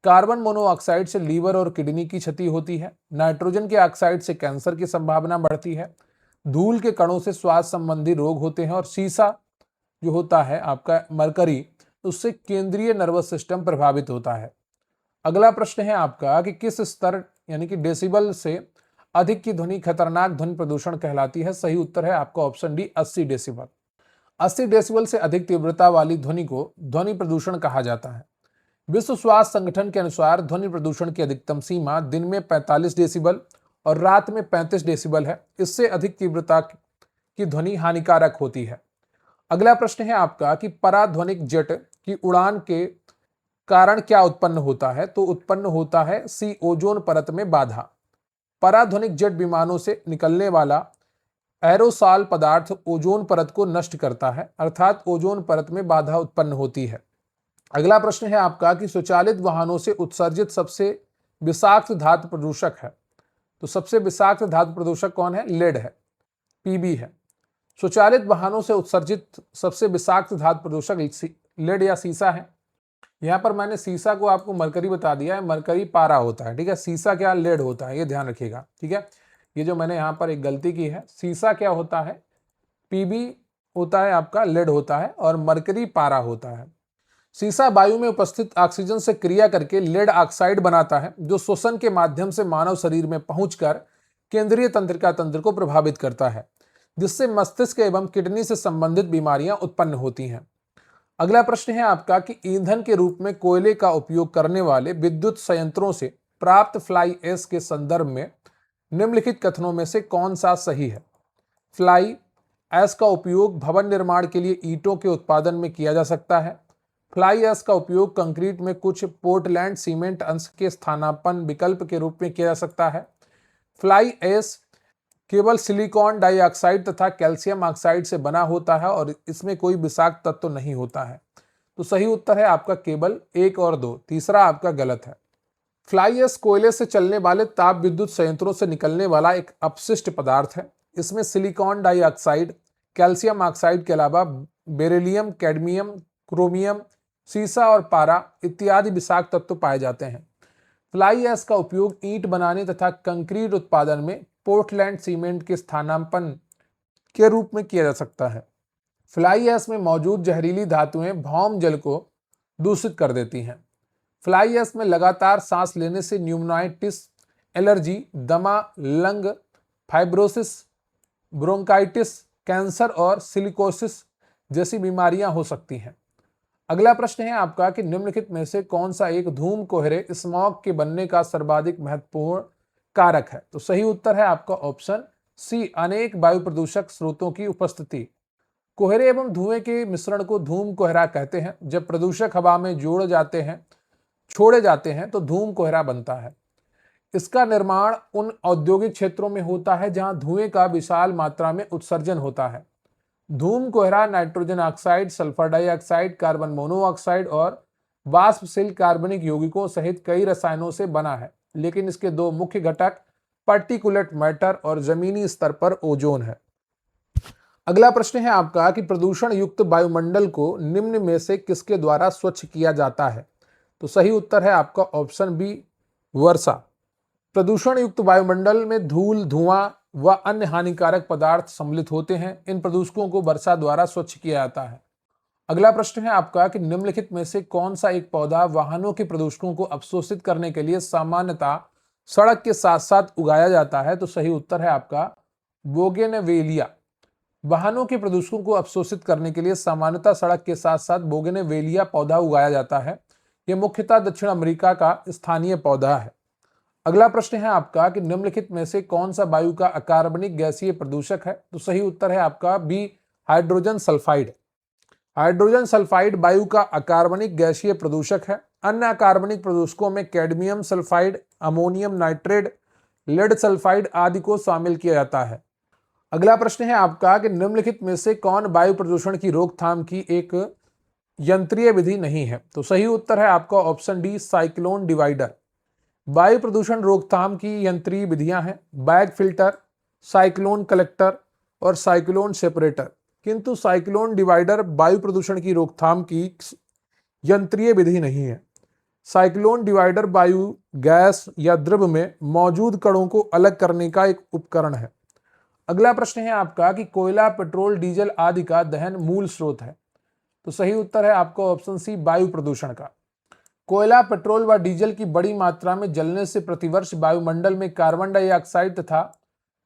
कार्बन मोनोऑक्साइड से लीवर और किडनी की क्षति होती है। नाइट्रोजन के ऑक्साइड से कैंसर की संभावना बढ़ती है। धूल के कणों से श्वास संबंधी रोग होते हैं और सीसा जो होता है आपका मरकरी, उससे केंद्रीय नर्वस सिस्टम प्रभावित होता है। अगला प्रश्न है आपका कि किस स्तर यानी कि डेसिबल से अधिक की ध्वनि खतरनाक ध्वनि प्रदूषण कहलाती है। सही उत्तर है आपका ऑप्शन डी 80 डेसिबल। 80 डेसिबल से अधिक तीव्रता वाली ध्वनि को ध्वनि प्रदूषण कहा जाता है। विश्व स्वास्थ्य संगठन के अनुसार ध्वनि प्रदूषण की अधिकतम सीमा दिन में 45 डेसिबल और रात में 35 डेसिबल है। इससे अधिक तीव्रता की ध्वनि हानिकारक होती है। अगला प्रश्न है आपका कि पराध्वनिक जेट की उड़ान के कारण क्या उत्पन्न होता है। तो उत्पन्न होता है सी, ओजोन परत में बाधा। पराध्वनिक जेट विमानों से निकलने वाला एरोसॉल पदार्थ ओजोन परत को नष्ट करता है, अर्थात ओजोन परत में बाधा उत्पन्न होती है। अगला प्रश्न है आपका कि स्वचालित वाहनों से उत्सर्जित सबसे विषाक्त धातु प्रदूषक है। तो सबसे विषाक्त धातु प्रदूषक कौन है? लेड है, पीबी है। स्वचालित वाहनों से उत्सर्जित सबसे विषाक्त धातु प्रदूषक लेड या सीसा है। यहाँ पर मैंने सीसा को आपको मरकरी बता दिया है, मरकरी पारा होता है, ठीक है। सीसा क्या? लेड होता है, ये ध्यान रखिएगा, ठीक है। ये जो मैंने यहाँ पर एक गलती की है, सीसा क्या होता है? पीबी होता है आपका, लेड होता है, और मरकरी पारा होता है। सीसा वायु में उपस्थित ऑक्सीजन से क्रिया करके लेड ऑक्साइड बनाता है, जो श्वसन के माध्यम से मानव शरीर में पहुंचकर केंद्रीय तंत्रिका तंत्र को प्रभावित करता है, जिससे मस्तिष्क एवं किडनी से संबंधित बीमारियां उत्पन्न होती हैं। अगला प्रश्न है आपका कि ईंधन के रूप में कोयले का उपयोग करने वाले विद्युत संयंत्रों से प्राप्त फ्लाई ऐश के संदर्भ में निम्नलिखित कथनों में से कौन सा सही है? फ्लाई ऐश का उपयोग भवन निर्माण के लिए ईंटों के उत्पादन में किया जा सकता है। फ्लाई ऐश का उपयोग कंक्रीट में कुछ पोर्टलैंड सीमेंट अंश के स्थानापन्न विकल्प के रूप में किया जा सकता है। फ्लाई ऐश केवल सिलिकॉन डाइऑक्साइड तथा कैल्शियम ऑक्साइड से बना होता है और इसमें कोई विषाक्त तत्व नहीं होता है। तो सही उत्तर है आपका केवल 1 और 2, तीसरा आपका गलत है। फ्लाई ऐश कोयले से चलने वाले ताप विद्युत संयंत्रों से निकलने वाला एक अपशिष्ट पदार्थ है। इसमें सिलिकॉन डाइऑक्साइड, कैल्शियम ऑक्साइड के अलावा बेरिलियम, कैडमियम, क्रोमियम, सीसा और पारा इत्यादि विषाक्त तत्व पाए जाते हैं। फ्लाई ऐश का उपयोग ईंट बनाने तथा कंक्रीट उत्पादन में पोर्टलैंड सीमेंट के स्थानापन्न के रूप में किया जा सकता है। फ्लाई ऐश में मौजूद जहरीली धातुएं भौम जल को दूषित कर देती हैं। फ्लाई ऐश में लगातार सांस लेने से न्यूमोनाइटिस, एलर्जी, दमा, लंग फाइब्रोसिस, ब्रोंकाइटिस, कैंसर और सिलिकोसिस जैसी बीमारियां हो सकती हैं। अगला प्रश्न है आपका कि निम्नलिखित में से कौन सा एक धूम कोहरे स्मॉग के बनने का सर्वाधिक महत्वपूर्ण कारक है? तो सही उत्तर है आपका ऑप्शन सी, अनेक वायु प्रदूषक स्रोतों की उपस्थिति। कोहरे एवं धुएं के मिश्रण को धूम कोहरा कहते हैं। जब प्रदूषक हवा में छोड़े जाते हैं तो धूम कोहरा बनता है। इसका निर्माण उन औद्योगिक क्षेत्रों में होता है जहां धुएं का विशाल मात्रा में उत्सर्जन होता है। धूम कोहरा nitrogen oxide, sulphur dioxide, carbon monoxide और वाष्पशील कार्बनिक यौगिकों सहित कई रसायनों से बना है, लेकिन इसके 2 मुख्य घटक पार्टिकुलेट मैटर और जमीनी स्तर पर ओजोन है। अगला प्रश्न है आपका कि प्रदूषण युक्त वायुमंडल को निम्न में से किसके द्वारा स्वच्छ किया जाता है? तो सही उत्तर है आपका ऑप्शन बी, वर्षा। प्रदूषण युक्त वायुमंडल में धूल, धुआं व अन्य हानिकारक पदार्थ सम्मिलित होते हैं। इन प्रदूषकों को वर्षा द्वारा स्वच्छ किया जाता है। अगला प्रश्न है आपका कि निम्नलिखित में से कौन सा एक पौधा वाहनों के प्रदूषकों को अवशोषित करने के लिए सामान्यतः सड़क के साथ साथ उगाया जाता है? तो सही उत्तर है आपका बोगेनवेलिया। वाहनों के प्रदूषकों को अवशोषित करने के लिए सामान्यतः सड़क के साथ साथ बोगेनवेलिया पौधा उगाया जाता है। यह मुख्यतः दक्षिण अमेरिका का स्थानीय पौधा है। अगला प्रश्न है आपका कि निम्नलिखित में से कौन सा वायु का अकार्बनिक गैसीय प्रदूषक है? तो सही उत्तर है आपका B, hydrogen sulphide. Hydrogen sulphide वायु का अकार्बनिक गैसीय प्रदूषक है। अन्य अकार्बनिक प्रदूषकों में cadmium sulphide, ammonium nitrate, lead sulphide आदि को शामिल किया जाता है। अगला प्रश्न है आपका कि निम्नलिखित में से कौन वायु प्रदूषण की रोकथाम की एक यंत्रीय विधि नहीं है? तो सही उत्तर है आपका ऑप्शन डी, साइक्लोन डिवाइडर। वायु प्रदूषण रोकथाम की यंत्रीय विधियां हैं बैग फिल्टर, साइक्लोन कलेक्टर और साइक्लोन सेपरेटर, किंतु साइक्लोन डिवाइडर वायु प्रदूषण की रोकथाम की यंत्रीय विधि नहीं है। साइक्लोन डिवाइडर वायु, गैस या द्रव में मौजूद कणों को अलग करने का एक उपकरण है। अगला प्रश्न है आपका कि कोयला, पेट्रोल, डीजल आदि का दहन मूल स्रोत है? तो सही उत्तर है आपका ऑप्शन सी, वायु प्रदूषण का। कोयला, पेट्रोल व डीजल की बड़ी मात्रा में जलने से प्रतिवर्ष वायुमंडल में कार्बन डाइऑक्साइड तथा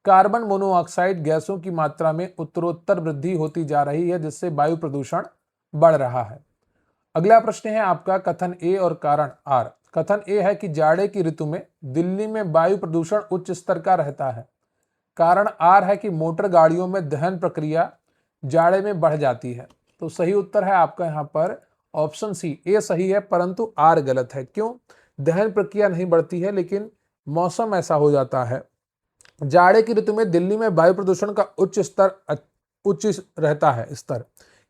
कार्बन मोनोऑक्साइड गैसों की मात्रा में उत्तरोत्तर वृद्धि होती जा रही है, जिससे वायु प्रदूषण बढ़ रहा है। अगला प्रश्न है आपका कथन ए और कारण आर। कथन ए है कि जाड़े की ऋतु में दिल्ली में वायु प्रदूषण उच्च स्तर का रहता है। कारण आर है कि मोटर गाड़ियों में दहन प्रक्रिया जाड़े में बढ़ जाती है। तो सही उत्तर है आपका यहाँ पर ऑप्शन सी, ए सही है परंतु आर गलत है। क्यों? दहन प्रक्रिया नहीं बढ़ती है लेकिन मौसम ऐसा हो जाता है। जाड़े की ऋतु में दिल्ली में वायु प्रदूषण का उच्च रहता है स्तर,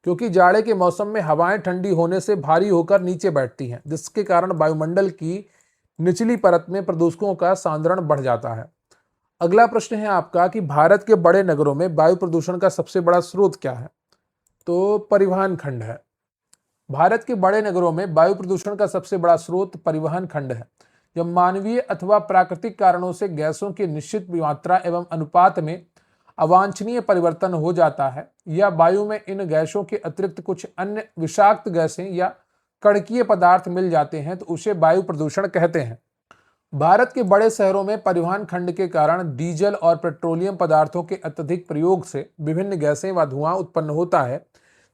क्योंकि जाड़े के मौसम में हवाएं ठंडी होने से भारी होकर नीचे बैठती हैं, जिसके कारण वायुमंडल की निचली परत में प्रदूषकों का सांद्रण बढ़ जाता है। अगला प्रश्न है आपका कि भारत के बड़े नगरों में वायु प्रदूषण का सबसे बड़ा स्रोत क्या है? तो परिवहन खंड है। भारत के बड़े नगरों में वायु प्रदूषण का सबसे बड़ा स्रोत परिवहन खंड है। जब मानवीय अथवा प्राकृतिक कारणों से गैसों की निश्चित मात्रा एवं अनुपात में अवांछनीय परिवर्तन हो जाता है या वायु में इन गैसों के अतिरिक्त कुछ अन्य विषाक्त गैसें या कणकीय पदार्थ मिल जाते हैं तो उसे वायु प्रदूषण कहते हैं। भारत के बड़े शहरों में परिवहन खंड के कारण डीजल और पेट्रोलियम पदार्थों के अत्यधिक प्रयोग से विभिन्न गैसें व धुआं उत्पन्न होता है,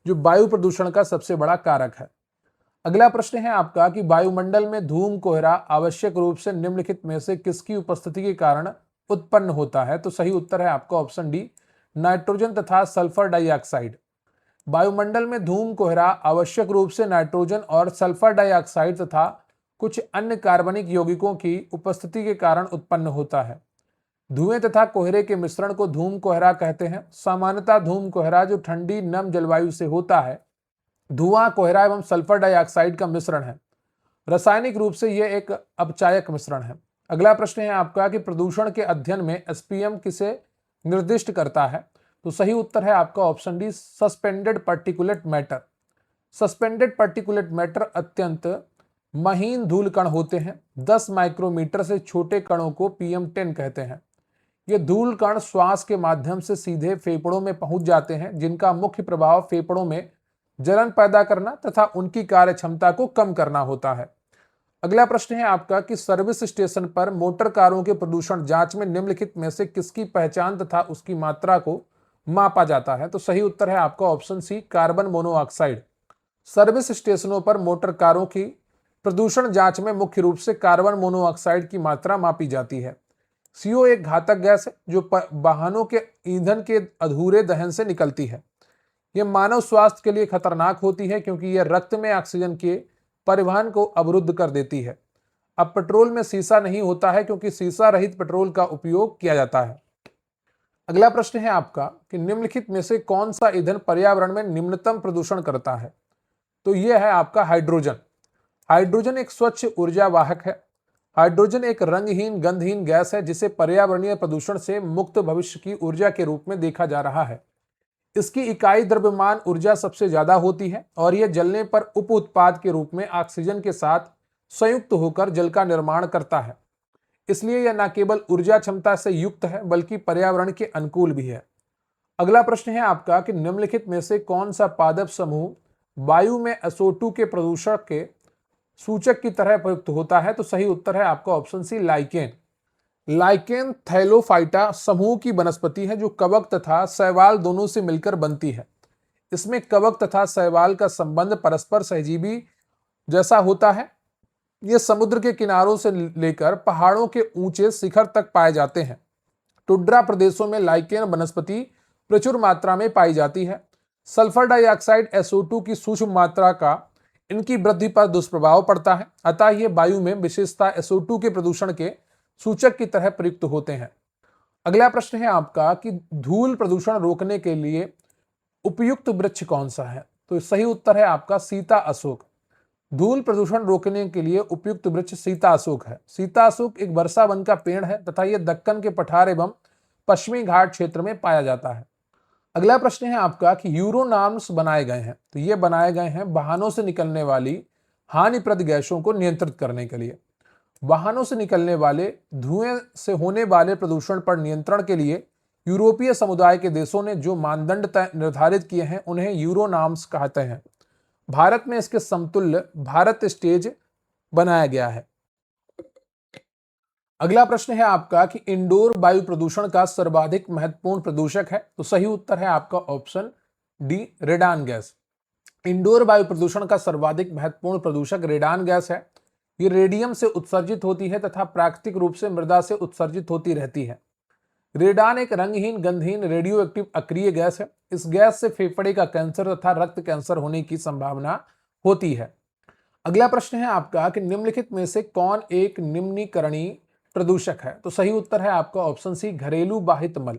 जो वायु प्रदूषण का सबसे बड़ा कारक है। अगला प्रश्न है आपका कि वायुमंडल में धूम कोहरा आवश्यक रूप से निम्नलिखित में से किसकी उपस्थिति के कारण उत्पन्न होता है? तो सही उत्तर है आपका ऑप्शन डी, नाइट्रोजन तथा सल्फर डाइऑक्साइड। वायुमंडल में धूम कोहरा आवश्यक रूप से नाइट्रोजन और सल्फर डाइऑक्साइड तथा कुछ अन्य कार्बनिक यौगिकों की उपस्थिति के कारण उत्पन्न होता है। धुएं तथा कोहरे के मिश्रण को धूम कोहरा कहते हैं। सामान्यतः धूम कोहरा जो ठंडी नम जलवायु से होता है, धुआं, कोहरा एवं सल्फर डाइऑक्साइड का मिश्रण है। रासायनिक रूप से यह एक अपचायक मिश्रण है। अगला प्रश्न है आपका कि प्रदूषण के अध्ययन में एसपीएम किसे निर्दिष्ट करता है? तो सही उत्तर है आपका option D, suspended particulate matter. Suspended particulate matter अत्यंत महीन धूल कण होते हैं। 10 माइक्रोमीटर से छोटे कणों को PM10 कहते हैं। ये धूल कण श्वास के माध्यम से सीधे फेफड़ों में पहुंच जाते हैं, जिनका मुख्य प्रभाव फेफड़ों में जलन पैदा करना तथा उनकी कार्य क्षमता को कम करना होता है। अगला प्रश्न है आपका कि सर्विस स्टेशन पर मोटर कारों के प्रदूषण जांच में निम्नलिखित में से किसकी पहचान तथा उसकी मात्रा को मापा जाता है? तो सही उत्तर है आपका option C, carbon monoxide. Service स्टेशनों पर मोटर कारों की प्रदूषण जांच में मुख्य रूप से कार्बन मोनोऑक्साइड की मात्रा मापी जाती है। CO एक घातक गैस है जो वाहनों के ईंधन के अधूरे दहन से निकलती है। यह मानव स्वास्थ्य के लिए खतरनाक होती है क्योंकि यह रक्त में ऑक्सीजन के परिवहन को अवरुद्ध कर देती है। अब पेट्रोल में सीसा नहीं होता है क्योंकि सीसा रहित पेट्रोल का उपयोग किया जाता है। अगला प्रश्न है आपका कि निम्नलिखित में से कौन सा ईंधन पर्यावरण में निम्नतम प्रदूषण करता है? तो यह है आपका हाइड्रोजन। हाइड्रोजन एक स्वच्छ ऊर्जा वाहक है। हाइड्रोजन एक रंगहीन, गंधहीन गैस है जिसे पर्यावरणीय प्रदूषण से मुक्त भविष्य की ऊर्जा के रूप में देखा जा रहा है। इसकी इकाई द्रव्यमान ऊर्जा सबसे ज्यादा होती है और यह जलने पर उप उत्पाद के रूप में ऑक्सीजन के साथ संयुक्त होकर जल का निर्माण करता है। इसलिए यह न केवल ऊर्जा क्षमता से युक्त है बल्कि पर्यावरण के अनुकूल भी है। अगला प्रश्न है आपका कि निम्नलिखित में से कौन सा पादप समूह वायु में SO2 के प्रदूषण के सूचक की तरह प्रयुक्त होता है? तो सही उत्तर है आपका option C, lichen. Lichen thallophyta समूह की वनस्पति है जो कवक तथा शैवाल दोनों से मिलकर बनती है। इसमें कवक तथा शैवाल का संबंध परस्पर सहजीवी जैसा होता है। ये समुद्र के किनारों से लेकर पहाड़ों के ऊंचे शिखर तक पाए जाते हैं। टुंड्रा प्रदेशों में लाइकेन वनस्पति प्रचुर मात्रा में पाई जाती है। सल्फर डाइऑक्साइड SO2 की सूक्ष्म मात्रा का इनकी वृद्धि पर दुष्प्रभाव पड़ता है, अतः ये वायु में विशेषता SO2 के प्रदूषण के सूचक की तरह प्रयुक्त होते हैं। अगला प्रश्न है आपका कि धूल प्रदूषण रोकने के लिए उपयुक्त वृक्ष कौन सा है? तो सही उत्तर है आपका सीता अशोक। धूल प्रदूषण रोकने के लिए उपयुक्त वृक्ष सीता अशोक है। सीता अशोक एक वर्षा वन का पेड़ है तथा यह दक्कन के पठार एवं पश्चिमी घाट क्षेत्र में पाया जाता है। अगला प्रश्न है आपका कि यूरो नॉर्म्स बनाए गए हैं, तो ये बनाए गए हैं वाहनों से निकलने वाली हानिप्रद गैसों को नियंत्रित करने के लिए। वाहनों से निकलने वाले धुएं से होने वाले प्रदूषण पर नियंत्रण के लिए यूरोपीय समुदाय के देशों ने जो मानदंड निर्धारित किए हैं उन्हें यूरो नॉर्म्स कहते हैं। भारत में इसके समतुल्य भारत स्टेज बनाया गया है। अगला प्रश्न है आपका कि इंडोर वायु प्रदूषण का सर्वाधिक महत्वपूर्ण प्रदूषक है, तो सही उत्तर है आपका option D radon gas. Indoor वायु प्रदूषण का सर्वाधिक महत्वपूर्ण प्रदूषक रेडान गैस है। ये रेडियम से उत्सर्जित होती है तथा प्राकृतिक रूप से मृदा से उत्सर्जित होती रहती है। रेडान एक रंगहीन गंधहीन रेडियो एक्टिव अक्रिय गैस है। इस गैस से फेफड़े का कैंसर तथा रक्त कैंसर होने की संभावना होती है। अगला प्रश्न है आपका कि निम्नलिखित में से कौन एक निम्नीकरणीय प्रदूषक है? तो सही उत्तर है आपका ऑप्शन सी घरेलू बाहित मल।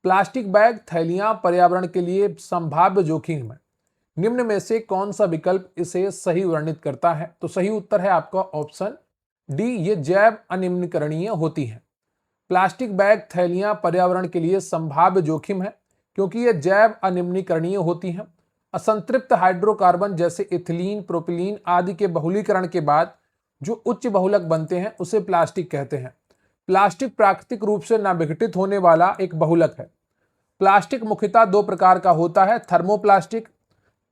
प्लास्टिक बैग थैलियां पर्यावरण के लिए संभाव्य जोखिम है। निम्न में से कौन सा विकल्प इसे सही वर्णित करता है? तो सही उत्तर है आपका ऑप्शन डी ये जैव अनिम्नीकरणीय होती है। प्लास्टिक बैग थैलियां पर्यावरण के लिए संभाव्य जोखिम है क्योंकि ये जैव अनिम्नीकरणीय होती हैं। असंतृप्त हाइड्रोकार्बन जैसे इथिलीन प्रोपिलीन आदि के बहुलीकरण के बाद जो उच्च बहुलक बनते हैं उसे प्लास्टिक कहते हैं। प्लास्टिक प्राकृतिक रूप से न विघटित होने वाला एक बहुलक है। प्लास्टिक मुख्यतः दो प्रकार का होता है, थर्मोप्लास्टिक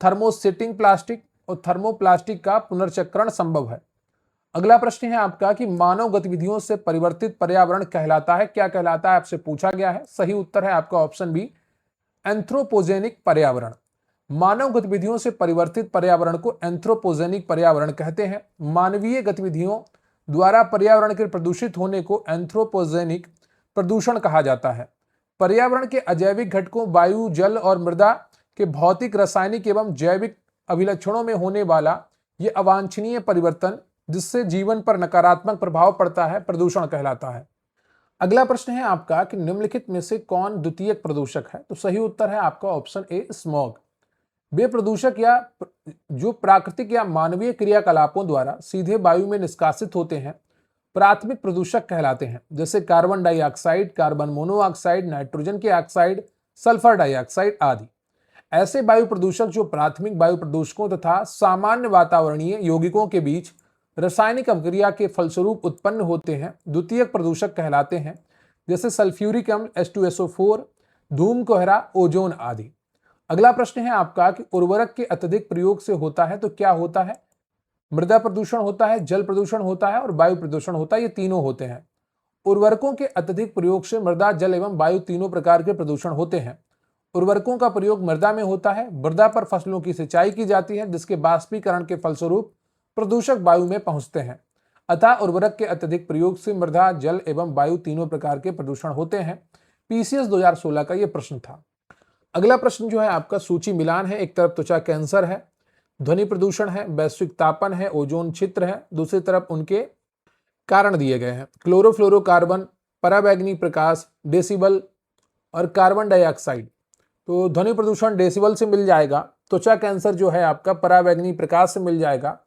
थर्मोसेटिंग प्लास्टिक और थर्मोप्लास्टिक का पुनर्चक्रण संभव है। अगला प्रश्न है आपका कि मानव गतिविधियों से परिवर्तित पर्यावरण कहलाता है, क्या कहलाता है आपसे पूछा गया है। सही उत्तर है आपका ऑप्शन बी एंथ्रोपोजेनिक पर्यावरण। मानव गतिविधियों से परिवर्तित पर्यावरण को एंथ्रोपोजेनिक पर्यावरण कहते हैं। मानवीय गतिविधियों द्वारा पर्यावरण के प्रदूषित होने को एंथ्रोपोजेनिक प्रदूषण कहा जाता है। पर्यावरण के अजैविक घटकों वायु जल और मृदा के भौतिक रासायनिक एवं जैविक अभिलक्षणों में होने वाला यह अवांछनीय परिवर्तन जिससे जीवन पर नकारात्मक प्रभाव पड़ता है प्रदूषण कहलाता है। अगला प्रश्न है आपका कि निम्नलिखित में से कौन द्वितीयक प्रदूषक है? तो सही उत्तर है आपका ऑप्शन ए स्मॉग। वे प्रदूषक या जो प्राकृतिक या मानवीय क्रियाकलापों द्वारा सीधे वायु में निष्कासित होते हैं प्राथमिक प्रदूषक कहलाते हैं, जैसे carbon dioxide carbon monoxide nitrogen के ऑक्साइड सल्फर डाइऑक्साइड आदि। ऐसे वायु प्रदूषक जो प्राथमिक वायु प्रदूषकों तथा सामान्य वातावरणीय यौगिकों के बीच रासायनिक अभिक्रिया के फलस्वरूप उत्पन्न होते हैं द्वितीयक प्रदूषक कहलाते हैं, जैसे सल्फ्यूरिक अम्ल H2SO4 धूम कोहरा ओजोन आदि। अगला प्रश्न है आपका कि उर्वरक के अत्यधिक प्रयोग से होता है तो क्या होता है? मृदा प्रदूषण होता है, जल प्रदूषण होता है और वायु प्रदूषण होता है, ये तीनों होते हैं। उर्वरकों के अत्यधिक प्रयोग से मृदा जल एवं वायु तीनों प्रकार के प्रदूषण होते हैं। उर्वरकों का प्रयोग मृदा में होता है, मृदा पर फसलों की सिंचाई की जाती है जिसके बाष्पीकरण के फलस्वरूप प्रदूषक वायु में पहुंचते हैं। अतः उर्वरक के अत्यधिक प्रयोग से मृदा जल एवं वायु तीनों प्रकार के प्रदूषण होते हैं। पीसीएस 2016 का यह प्रश्न था। अगला प्रश्न जो है आपका सूची मिलान है। एक तरफ त्वचा कैंसर है, ध्वनि प्रदूषण है, वैश्विक तापन है, ओजोन छिद्र है, दूसरी तरफ उनके कारण दिए गए हैं क्लोरोफ्लोरोकार्बन पराबैंगनी प्रकाश डेसिबल और कार्बन डाइऑक्साइड। तो ध्वनि प्रदूषण डेसिबल से मिल जाएगा, त्वचा कैंसर जो है आपका पराबैंगनी प्रकाश से मिल जाएगा,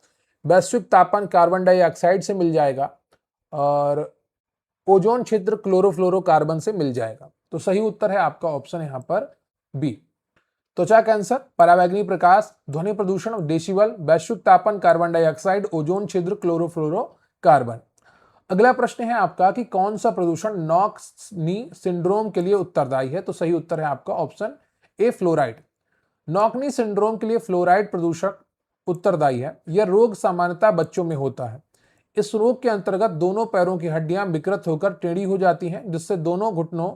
वैश्विक तापन कार्बन डाइऑक्साइड से मिल जाएगा और ओजोन छिद्र क्लोरोफ्लोरोकार्बन से मिल जाएगा। तो सही उत्तर है आपका ऑप्शन यहाँ पर बी। त्वचा कैंसर पराबैंगनी प्रकाश ध्वनि प्रदूषण डेसिबल वैश्विक तापन कार्बन डाइऑक्साइड ओजोन छिद्र क्लोरोफ्लोरोकार्बन। अगला प्रश्न है आपका कि कौन सा प्रदूषण नॉक्नी सिंड्रोम के लिए उत्तरदायी है? तो सही उत्तर है आपका ऑप्शन ए फ्लोराइड। नॉक्नी सिंड्रोम के लिए फ्लोराइड प्रदूषक उत्तरदायी है। यह रोग सामान्यतः बच्चों में होता है। इस रोग के अंतर्गत दोनों पैरों की हड्डियां विकृत होकर टेढ़ी हो जाती हैं जिससे दोनों घुटनों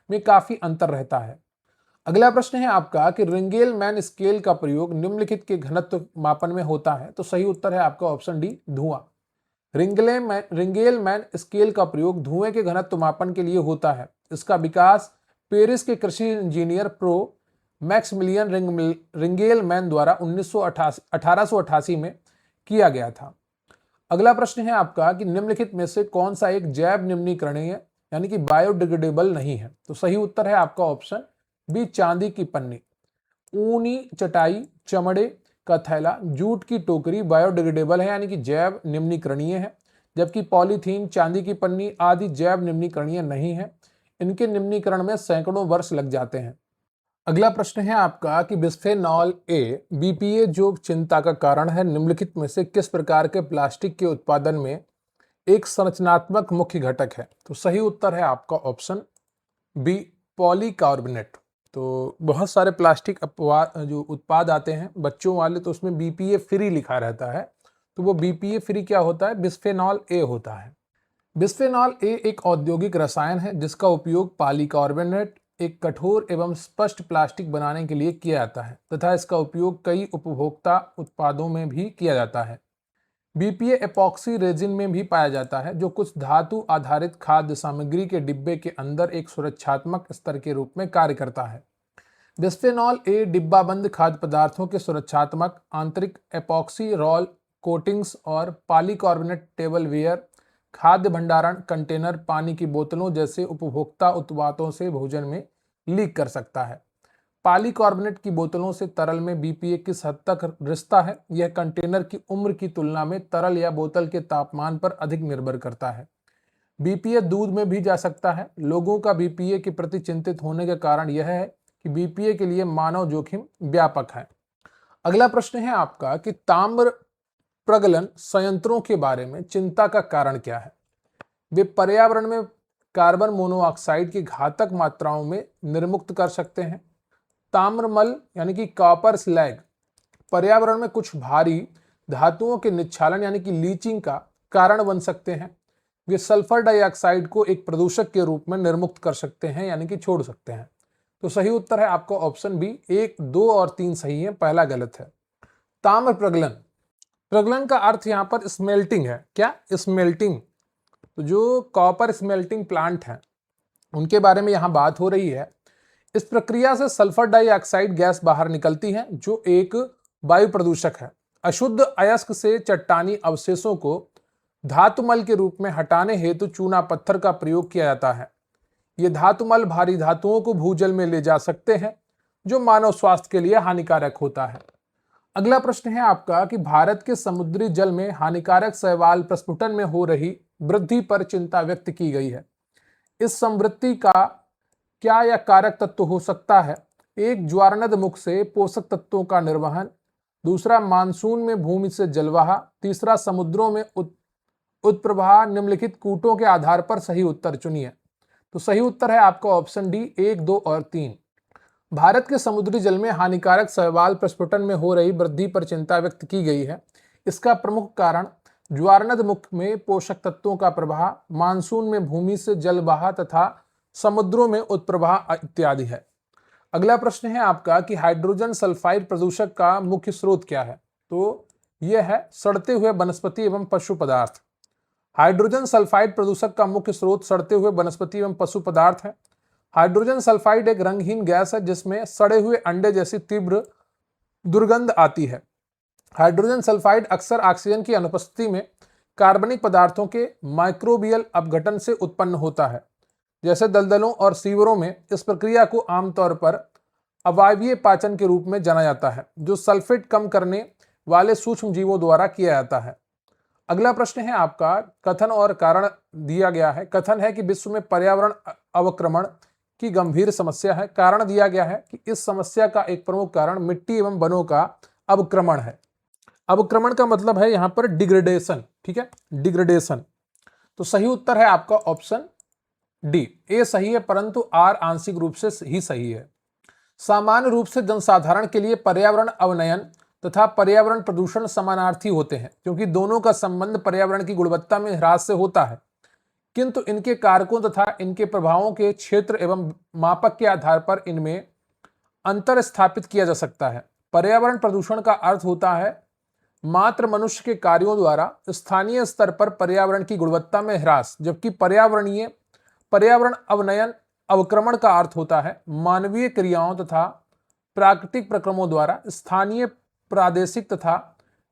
में काफी अंतर रहता है। अगला प्रश्न है आपका कि रिंगेलमैन स्केल का प्रयोग निम्नलिखित के घनत्व मापन में होता है। तो सही उत्तर है आपका ऑप्शन डी धुआं। रिंगेलमैन स्केल का प्रयोग धुएं के घनत्व मापन के लिए होता है। इसका विकास पेरिस के कृषि इंजीनियर प्रो मैक्समिलियन रिंगेलमैन द्वारा 1888 में किया गया था। अगला प्रश्न है आपका कि निम्नलिखित में से कौन सा एक जैव निम्नीकरणीय यानी कि बायोडिग्रेडेबल नहीं है? तो सही उत्तर है आपका ऑप्शन बी, चांदी की पन्नी। ऊनी चटाई, चमड़े का थैला, जूट की टोकरी बायोडिग्रेडेबल है यानी कि जैव निम्नीकरणीय है, जबकि पॉलीथीन, चांदी की पन्नी आदि जैव निम्नीकरणीय नहीं है। इनके निम्नीकरण में सैकड़ों वर्ष लग जाते हैं। अगला प्रश्न है आपका कि बिस्फेनॉल ए, बीपीए जो चिंता का कारण है, निम्नलिखित में से किस प्रकार के प्लास्टिक के उत्पादन में एक संरचनात्मक मुख्य घटक है? तो सही उत्तर है आपका ऑप्शन बी, पॉलीकार्बोनेट। तो बहुत सारे प्लास्टिक जो उत्पाद आते हैं बच्चों वाले, तो उसमें बीपीए फ्री लिखा रहता है, तो वो बीपीए फ्री क्या होता है? बिस्फेनॉल ए होता है। बिस्फेनॉल ए एक औद्योगिक रसायन है जिसका उपयोग पॉलीकार्बोनेट, एक कठोर एवं स्पष्ट प्लास्टिक बनाने के लिए किया जाता है तथा इसका उपयोग कई उपभोक्ता उत्पादों में भी किया जाता है। बीपीए एपॉक्सी रेजिन में भी पाया जाता है जो कुछ धातु आधारित खाद्य सामग्री के डिब्बे के अंदर एक सुरक्षात्मक स्तर के रूप में कार्य करता है। बिस्फेनॉल ए डिब्बाबंद खाद्य पदार्थों के सुरक्षात्मक आंतरिक एपॉक्सी रोल कोटिंग्स और पॉलीकार्बोनेट टेबलवेयर, खाद्य भंडारण कंटेनर, पानी की बोतलों जैसे उपभोक्ता उत्पादों से भोजन में लीक कर सकता है। पॉलीकार्बोनेट की बोतलों से तरल में बीपीए किस हद तक रिश्ता है? यह कंटेनर की उम्र की तुलना में तरल या बोतल के तापमान पर अधिक निर्भर करता है। बीपीए दूध में भी जा सकता है। लोगों का बीपीए के प्रति चिंतित होने का कारण यह है कि बीपीए के लिए मानव जोखिम व्यापक है। अगला प्रश्न है आपका कि ताम्र प्रगलन संयंत्रों के बारे में चिंता का कारण क्या है? वे पर्यावरण में कार्बन मोनोऑक्साइड की घातक मात्राओं में निर्मुक्त कर सकते हैं। ताम्रमल यानी कि कॉपर स्लैग पर्यावरण में कुछ भारी धातुओं के निच्छालन यानी कि लीचिंग का कारण बन सकते हैं। वे सल्फर डाइऑक्साइड को एक प्रदूषक के रूप में निर्मुक्त कर सकते हैं यानी कि छोड़ सकते हैं। तो सही उत्तर है आपका ऑप्शन बी, 1, 2 और 3 सही है, पहला गलत है। ताम्र प्रगलन, प्रगलन का अर्थ यहाँ पर स्मेल्टिंग है। क्या? स्मेल्टिंग। तो जो कॉपर स्मेल्टिंग प्लांट हैं उनके बारे में यहाँ बात हो रही है। इस प्रक्रिया से सल्फर डाइऑक्साइड गैस बाहर निकलती है जो एक वायु प्रदूषक है। अशुद्ध अयस्क से चट्टानी अवशेषों को धातुमल के रूप में हटाने हेतु चूना पत्थर का प्रयोग किया जाता है। ये धातुमल भारी धातुओं को भूजल में ले जा सकते हैं जो मानव स्वास्थ्य के लिए हानिकारक होता है। अगला प्रश्न है आपका कि भारत के समुद्री जल में हानिकारक शैवाल प्रस्फुटन में हो रही वृद्धि पर चिंता व्यक्त की गई है। इस संवृत्ति का क्या यह कारक तत्व हो सकता है? एक, ज्वारनद मुख से पोषक तत्वों का निर्वहन, दूसरा, मानसून में भूमि से जलवाह, तीसरा, समुद्रों में उत्प्रवाह। निम्नलिखित कूटों के आधार पर सही उत्तर चुनिए। तो सही उत्तर है आपका ऑप्शन डी, 1, 2 और 3। भारत के समुद्री जल में हानिकारक शैवाल प्रस्फुटन में हो रही वृद्धि पर चिंता व्यक्त की गई है। इसका प्रमुख कारण ज्वारनद मुख में पोषक तत्वों का प्रवाह, मानसून में भूमि से जलवाह तथा समुद्रों में उत्प्रवाह इत्यादि है। अगला प्रश्न है आपका कि हाइड्रोजन सल्फाइड प्रदूषक का मुख्य स्रोत क्या है? तो यह है सड़ते हुए वनस्पति एवं पशु पदार्थ। हाइड्रोजन सल्फाइड प्रदूषक का मुख्य स्रोत सड़ते हुए वनस्पति एवं पशु पदार्थ है। हाइड्रोजन सल्फाइड एक रंगहीन गैस है जिसमें सड़े हुए अंडे जैसी तीव्र दुर्गंध आती है। हाइड्रोजन सल्फाइड अक्सर ऑक्सीजन की अनुपस्थिति में कार्बनिक पदार्थों के माइक्रोबियल अपघटन से उत्पन्न होता है, जैसे दलदलों और सीवरों में। इस प्रक्रिया को आमतौर पर अवायवीय पाचन के रूप में जाना जाता है, जो सल्फेट कम करने वाले सूक्ष्म जीवों द्वारा किया जाता है। अगला प्रश्न है आपका, कथन और कारण दिया गया है। कथन है कि विश्व में पर्यावरण अवक्रमण की गंभीर समस्या है। कारण दिया गया है कि इस समस्या का एक प्रमुख कारण मिट्टी एवं वनों का अवक्रमण है। अवक्रमण का मतलब है यहाँ पर डिग्रेडेशन, ठीक है, डिग्रेडेशन। तो सही उत्तर है आपका ऑप्शन डी, ए सही है, परंतु आर आंशिक रूप से ही सही है। सामान्य रूप से जनसाधारण के लिए पर्यावरण अवनयन तथा पर्यावरण प्रदूषण समानार्थी होते हैं, क्योंकि दोनों का संबंध पर्यावरण की गुणवत्ता में ह्रास से होता है, किंतु इनके कारकों तथा इनके प्रभावों के क्षेत्र एवं मापक के आधार पर इनमें अंतर स्थापित किया जा सकता है। पर्यावरण प्रदूषण का अर्थ होता है मात्र मनुष्य के कार्यों द्वारा स्थानीय स्तर पर पर्यावरण की गुणवत्ता में ह्रास, जबकि पर्यावरण अवनयन अवक्रमण का अर्थ होता है मानवीय क्रियाओं तथा प्राकृतिक प्रक्रमों द्वारा स्थानीय, प्रादेशिक तथा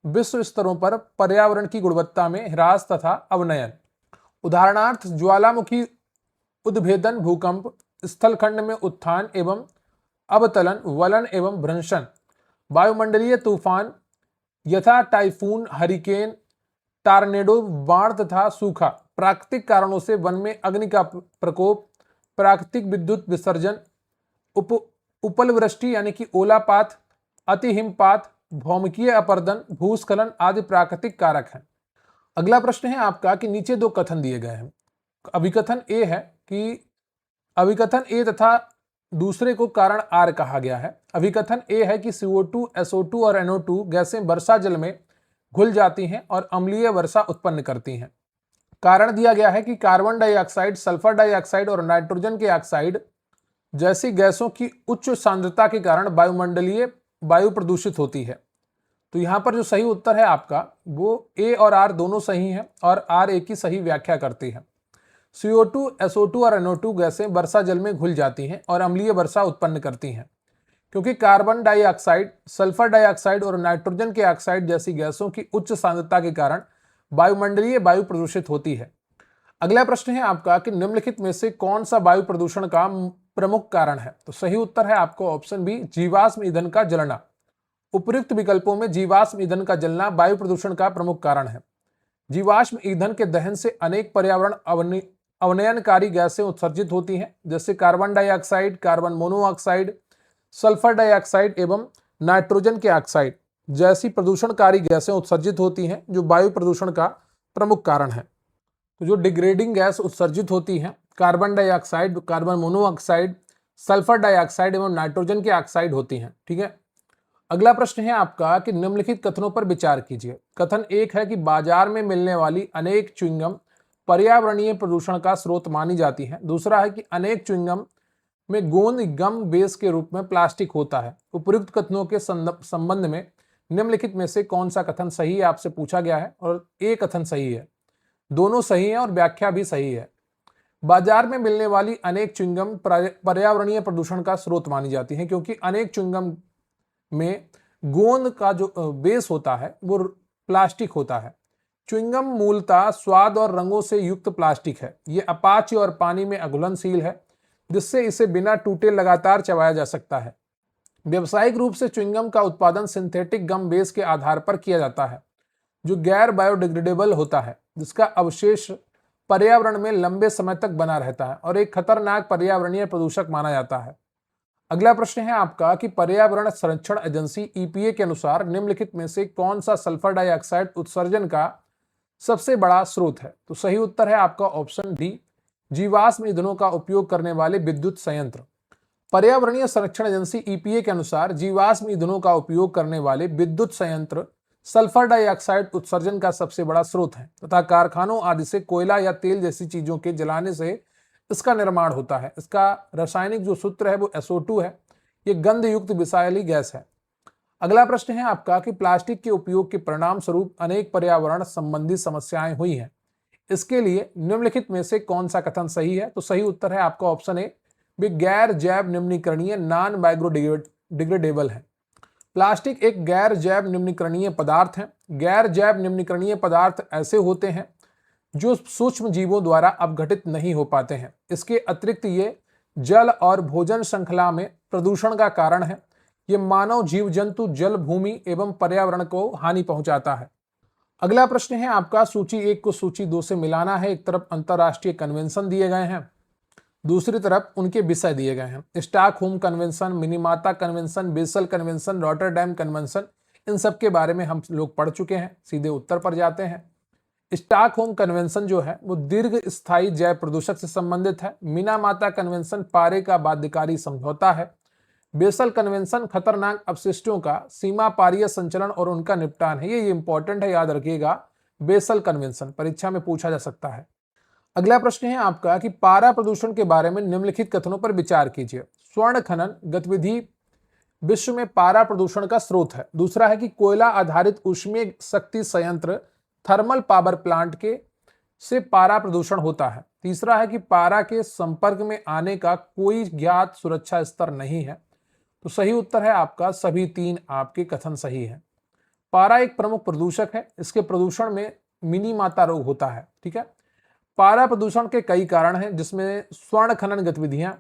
विश्व स्तरों पर पर्यावरण की गुणवत्ता में ह्रास तथा अवनयन। उदाहरणार्थ ज्वालामुखी उद्भेदन, भूकंप, स्थलखंड में उत्थान एवं अवतलन, वलन एवं भ्रंशन, वायुमंडलीय तूफान यथा टाइफून, हरिकेन, टार्नेडो, बाढ़ तथा सूखा, प्राकृतिक कारणों से वन में अग्नि का प्रकोप, प्राकृतिक विद्युत विसर्जन, उपलवृष्टि यानी कि ओलापात, अति हिमपात, भौमिकीय अपर्दन, भूस्खलन आदि प्राकृतिक कारक हैं। अगला प्रश्न है आपका कि नीचे दो कथन दिए गए हैं। अभिकथन ए है कि अभिकथन ए तथा दूसरे को कारण आर कहा गया है। अभिकथन ए है कि CO2, SO2 और NO2 गैसें वर्षा जल में घुल जाती हैं और अम्लीय वर्षा उत्पन्न करती हैं। कारण दिया गया है कि कार्बन डाइऑक्साइड, सल्फर डाइऑक्साइड और नाइट्रोजन के ऑक्साइड जैसी गैसों की उच्च सांद्रता के कारण वायुमंडलीय वायु प्रदूषित होती है। तो यहां पर जो सही उत्तर है आपका वो ए और आर दोनों सही हैं और आर ए की सही व्याख्या करती है। CO2, SO2 और NO2 गैसें वर्षा जल में घुल जाती हैं और अम्लीय वर्षा उत्पन्न करती हैं, क्योंकि कार्बन डाइऑक्साइड, सल्फर डाइऑक्साइड और नाइट्रोजन के ऑक्साइड जैसी गैसों की उच्च सांद्रता के कारण वायुमंडलीय वायु प्रदूषित होती है। अगला प्रश्न है आपका कि निम्नलिखित में से कौन सा वायु प्रदूषण का प्रमुख कारण है। तो सही उत्तर है आपको ऑप्शन बी, जीवाश्म ईंधन का जलना। उपयुक्त विकल्पों में जीवाश्म ईंधन का जलना वायु प्रदूषण का प्रमुख कारण है। जीवाश्म ईंधन के दहन से अनेक पर्यावरण अवनयनकारी गैसें उत्सर्जित होती हैं, जैसे carbon dioxide, carbon monoxide, sulphur dioxide एवं नाइट्रोजन के ऑक्साइड जैसी प्रदूषणकारी गैसें उत्सर्जित होती हैं, जो वायु प्रदूषण का प्रमुख कारण है। तो जो डिग्रेडिंग गैस उत्सर्जित होती हैं, carbon dioxide, carbon monoxide, sulphur dioxide एवं नाइट्रोजन के ऑक्साइड होती हैं। ठीक है। अगला प्रश्न है आपका कि निम्नलिखित कथनों पर विचार कीजिए। कथन एक है कि बाजार में मिलने वाली अनेक च्युइंगम पर्यावरणीय प्रदूषण का स्रोत मानी जाती है। दूसरा है कि अनेक च्युइंगम में गोंद गम बेस के रूप में प्लास्टिक होता है। उपयुक्त कथनों के संबंध में निम्नलिखित में से कौन सा कथन सही है आपसे पूछा गया है, और ए कथन सही है। दोनों सही है और व्याख्या भी सही है। बाजार में मिलने वाली अनेक च्युइंगम पर्यावरणीय प्रदूषण का स्रोत मानी जाती है, क्योंकि अनेक च्युइंगम में गोंद का जो बेस होता है वो प्लास्टिक होता है। च्युइंगम मूलतः स्वाद और रंगों से युक्त प्लास्टिक है। ये अपाच्य और पानी में अघुलनशील है, जिससे इसे बिना टूटे लगातार चबाया जा सकता है। व्यावसायिक रूप से च्युइंगम का उत्पादन सिंथेटिक गम बेस के आधार पर किया जाता है, जो गैर बायोडिग्रेडेबल होता है, जिसका अवशेष पर्यावरण में लंबे समय तक बना रहता है और एक खतरनाक पर्यावरणीय प्रदूषक माना जाता है। अगला प्रश्न है आपका कि पर्यावरण संरक्षण एजेंसी EPA के अनुसार निम्नलिखित में से कौन सा सल्फर डाइऑक्साइड उत्सर्जन का सबसे बड़ा स्रोत है। तो सही उत्तर है आपका ऑप्शन डी, जीवाश्म ईंधनों का उपयोग करने वाले विद्युत संयंत्र। पर्यावरणीय संरक्षण एजेंसी EPA के अनुसार जीवाश्म ईंधनों का उपयोग करने वाले विद्युत संयंत्र सल्फर डाइऑक्साइड उत्सर्जन का सबसे बड़ा स्रोत है तथा कारखानों आदि से कोयला या तेल जैसी चीजों के जलाने से इसका निर्माण होता है। इसका रासायनिक जो सूत्र है वो SO2 है। ये गंध युक्त विषैली गैस है। अगला प्रश्न है आपका कि प्लास्टिक के उपयोग के परिणाम स्वरूप अनेक पर्यावरण संबंधी समस्याएं हुई हैं। इसके लिए निम्नलिखित में से कौन सा कथन सही है। तो सही उत्तर है आपका ऑप्शन ए, वे गैर जैव निम्नीकरणीय नॉन बायोडिग्रेडेबल है। प्लास्टिक एक गैर जैव निम्नीकरणीय पदार्थ है। गैर जैव निम्नीकरणीय पदार्थ ऐसे होते हैं जो सूक्ष्म जीवों द्वारा अपघटित नहीं हो पाते हैं। इसके अतिरिक्त ये जल और भोजन श्रृंखला में प्रदूषण का कारण है। ये मानव, जीव जंतु, जल, भूमि एवं पर्यावरण को हानि पहुंचाता है। अगला प्रश्न है आपका सूची 1 को सूची 2 से मिलाना है। एक तरफ अंतरराष्ट्रीय कन्वेंशन दिए गए हैं, दूसरी तरफ उनके विषय दिए गए हैं। Stockholm convention, Minamata convention, Basel convention, Rotterdam convention, इन सब के बारे में हम लोग पढ़ चुके हैं। सीधे उत्तर पर जाते हैं। स्टॉकहोम कन्वेंशन जो है वो दीर्घ स्थायी जैव प्रदूषक से संबंधित है। मिनीमाता कन्वेंशन पारे का बाध्यकारी समझौता है। बेसल कन्वेंशन खतरनाक अपशिष्टों का सीमा पारीय संचलन और उनका निपटान है। ये इंपॉर्टेंट है, याद रखिएगा। बेसल कन्वेंशन परीक्षा में पूछा जा सकता है। अगला प्रश्न है आपका कि पारा प्रदूषण के बारे में निम्नलिखित कथनों पर विचार कीजिए। स्वर्ण खनन गतिविधि विश्व में पारा प्रदूषण का स्रोत है। दूसरा है कि कोयला आधारित ऊष्मीय शक्ति संयंत्र थर्मल पावर प्लांट के से पारा प्रदूषण होता है। तीसरा है कि पारा के संपर्क में आने का कोई ज्ञात सुरक्षा स्तर नहीं है। तो सही उत्तर है आपका सभी तीन आपके कथन सही है। पारा एक प्रमुख प्रदूषक है, इसके प्रदूषण में मिनी माता रोग होता है। ठीक है, पारा प्रदूषण के कई कारण हैं, जिसमें स्वर्ण खनन गतिविधियां,